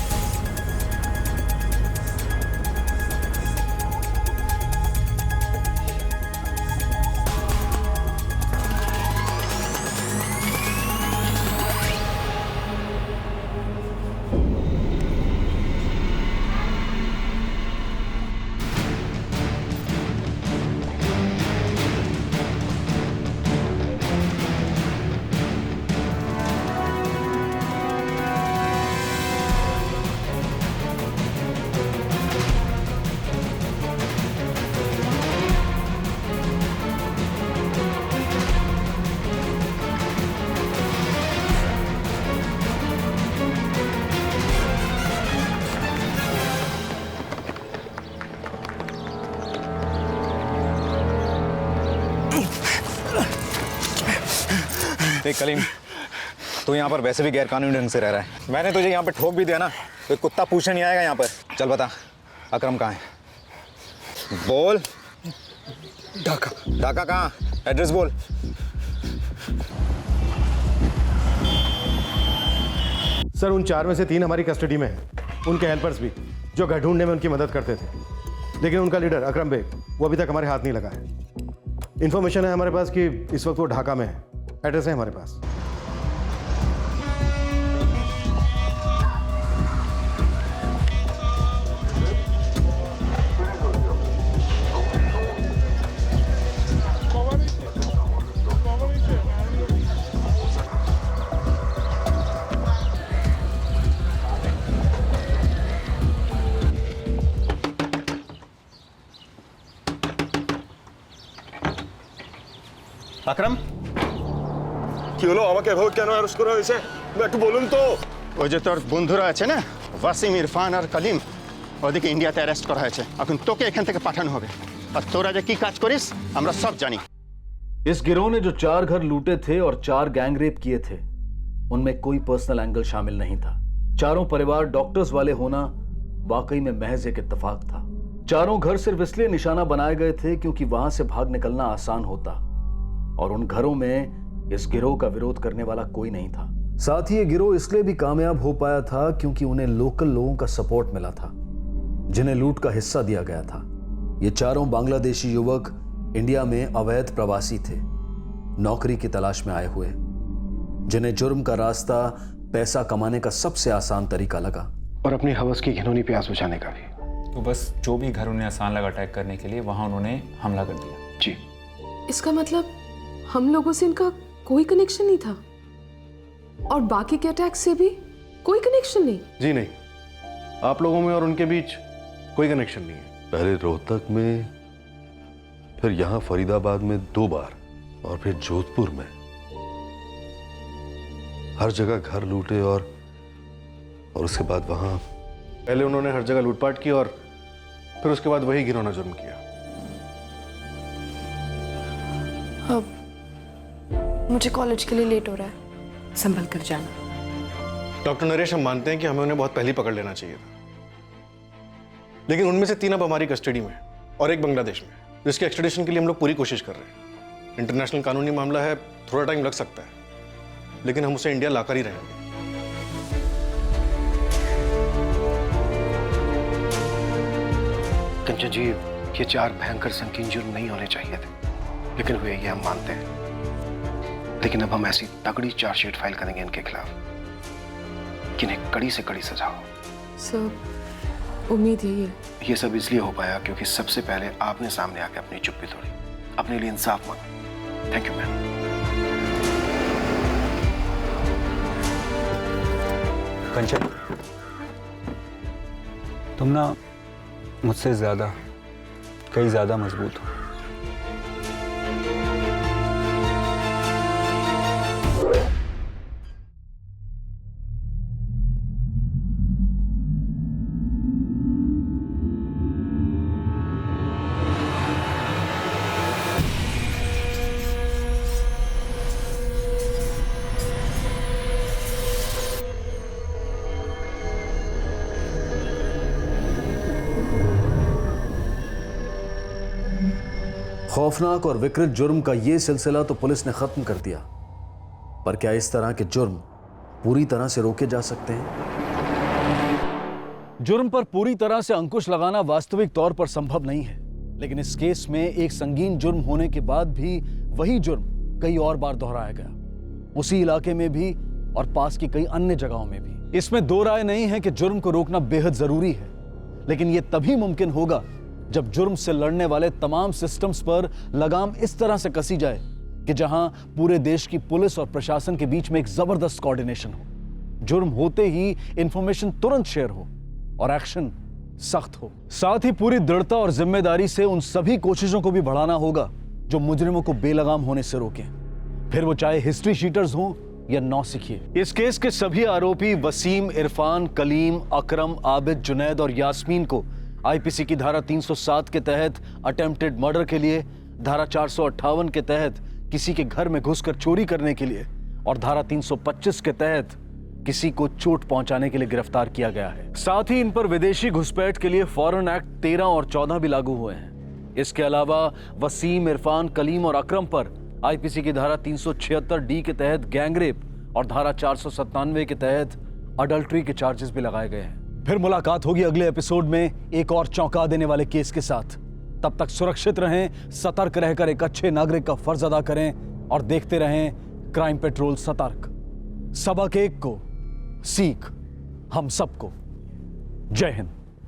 देख कलीम, तू यहाँ पर वैसे भी गैर कानूनी ढंग से रह रहा है। मैंने तुझे यहाँ पर ठोक भी दिया ना, तो कुत्ता पूछने नहीं आएगा यहाँ पर। चल बता, अकरम कहाँ है? बोल। ढाका। ढाका कहाँ? एड्रेस बोल। सर, उन 4 में से 3 हमारी कस्टडी में हैं। उनके हेल्पर्स भी, जो घर ढूंढने में उनकी मदद करते थे। लेकिन उनका लीडर अकरम बेग, वो अभी तक हमारे हाथ नहीं लगा है। इन्फॉर्मेशन है हमारे पास कि इस वक्त वो ढाका में है। एड्रेस है हमारे पास। আকরাম, কি হলো? আমাকে এভাবে কেন অ্যারেস্ট করা হয়েছে? একটু বলুন তো। ওই যে তোর বন্ধুরা আছে না, ওয়াসিম, ইরফান আর কলিম, ওদেরকে ইন্ডিয়াতে অ্যারেস্ট করা হয়েছে। এখন তোকে এখান থেকে পাঠানো হবে। আর তোরা যে কি কাজ করিস আমরা সব জানি। इस गिरोह ने जो 4 घर लूटे थे और 4 गैंग रेप किए थे, उनमें कोई पर्सनल एंगल शामिल नहीं था। चारों परिवार डॉक्टर्स वाले होना वाकई में महज एक इत्तेफाक था। चारों घर सिर्फ इसलिए निशाना बनाए गए थे क्योंकि वहां से भाग निकलना आसान होता, और उन घरों में इस गिरोह का विरोध करने वाला कोई नहीं था। साथ ही ये गिरोह इसलिए भी कामयाब हो पाया था क्योंकि उन्हें लोकल लोगों का सपोर्ट मिला था, जिन्हें लूट का हिस्सा दिया गया था। ये चारों बांग्लादेशी युवक इंडिया में अवैध प्रवासी थे, नौकरी की तलाश में आए हुए, जिन्हें जुर्म का रास्ता पैसा कमाने का सबसे आसान तरीका लगा, और अपनी हवस की घिनौनी प्यास बुझाने का भी। तो बस जो भी घर उन्हें आसान लगा अटैक करने के लिए, वहां उन्होंने हमला कर दिया। जी। इसका मतलब हम लोगों से इनका कोई कनेक्शन नहीं था, और बाकी के अटैक से भी कोई कनेक्शन नहीं? जी नहीं, आप लोगों में और उनके बीच कोई कनेक्शन नहीं है। पहले रोहतक में, फिर यहां फरीदाबाद में 2 बार, और फिर जोधपुर में। हर जगह घर लूटे, और उसके बाद वहां पहले उन्होंने हर जगह लूटपाट की, और फिर उसके बाद वही घिनौना जुर्म किया। अब मुझे कॉलेज के लिए लेट हो रहा है, संभल कर जाना। डॉक्टर नरेश, हम मानते हैं कि हमें उन्हें बहुत पहले पकड़ लेना चाहिए था, लेकिन उनमें से 3 अब हमारी कस्टडी में और 1 बांग्लादेश में, जिसके एक्सट्रेडिशन के लिए हम लोग पूरी कोशिश कर रहे हैं। इंटरनेशनल कानूनी मामला है, थोड़ा टाइम लग सकता है, लेकिन हम उसे इंडिया लाकर ही रहेंगे। कंचन जी, ये 4 भयंकर संकीर्ण जुर्म नहीं होने चाहिए थे, लेकिन हुए, ये हम मानते हैं। लेकिन अब हम ऐसी तगड़ी चार्जशीट फाइल करेंगे इनके खिलाफ कि इन्हें कड़ी से कड़ी सजा हो। सर, उम्मीद यही है। ये सब इसलिए हो पाया क्योंकि सबसे पहले आपने सामने आके अपनी चुप्पी तोड़ी, अपने लिए इंसाफ मांगा। Thank you ma'am. कंचन, तुम ना मुझसे ज्यादा, कई ज्यादा मजबूत हो। खौफनाक और विकृत जुर्म का ये सिलसिला तो पुलिस ने खत्म कर दिया, पर क्या इस तरह के जुर्म पूरी तरह से रोके जा सकते हैं? जुर्म पर पूरी तरह से अंकुश लगाना वास्तविक तौर पर संभव नहीं है, लेकिन इस केस में एक संगीन जुर्म होने के बाद भी वही जुर्म कई और बार दोहराया गया, उसी इलाके में भी और पास की कई अन्य जगहों में भी। इसमें दो राय नहीं है कि जुर्म को रोकना बेहद जरूरी है, लेकिन यह तभी मुमकिन होगा जब जुर्म से लड़ने वाले तमाम सिस्टम्स पर लगाम इस तरह से कसी जाए कि जहां पूरे देश की पुलिस और प्रशासन के बीच में एक जबरदस्त कोऑर्डिनेशन हो, जुर्म होते ही इंफॉर्मेशन तुरंत शेयर हो और एक्शन सख्त हो। साथ ही पूरी दृढ़ता और जिम्मेदारी से उन सभी कोशिशों को भी बढ़ाना होगा जो मुजरिमों को बेलगाम होने से रोकें, फिर वो चाहे हिस्ट्री शीटर्स हों या नौसिखिए। इस केस के सभी आरोपी वसीम, इरफान, कलीम, अकरम, आबिद, जुनैद और यास्मीन को आईपीसी की धारा 307 के तहत अटेम्प्टेड मर्डर के लिए, धारा 458 के तहत किसी के घर में घुसकर चोरी करने के लिए और धारा 325 के तहत किसी को चोट पहुंचाने के लिए गिरफ्तार किया गया है। साथ ही इन पर विदेशी घुसपैठ के लिए फॉरेन एक्ट 13 और 14 भी लागू हुए हैं। इसके अलावा वसीम, इरफान, कलीम और अकरम पर आईपीसी की धारा 376D के तहत गैंगरेप और धारा 497 के तहत अडल्ट्री के चार्जेस भी लगाए गए हैं। फिर मुलाकात होगी अगले एपिसोड में एक और चौंका देने वाले केस के साथ। तब तक सुरक्षित रहें, सतर्क रहकर एक अच्छे नागरिक का फर्ज अदा करें और देखते रहें क्राइम पेट्रोल सतर्क। सबक एक को, सीख हम सबको। जय हिंद।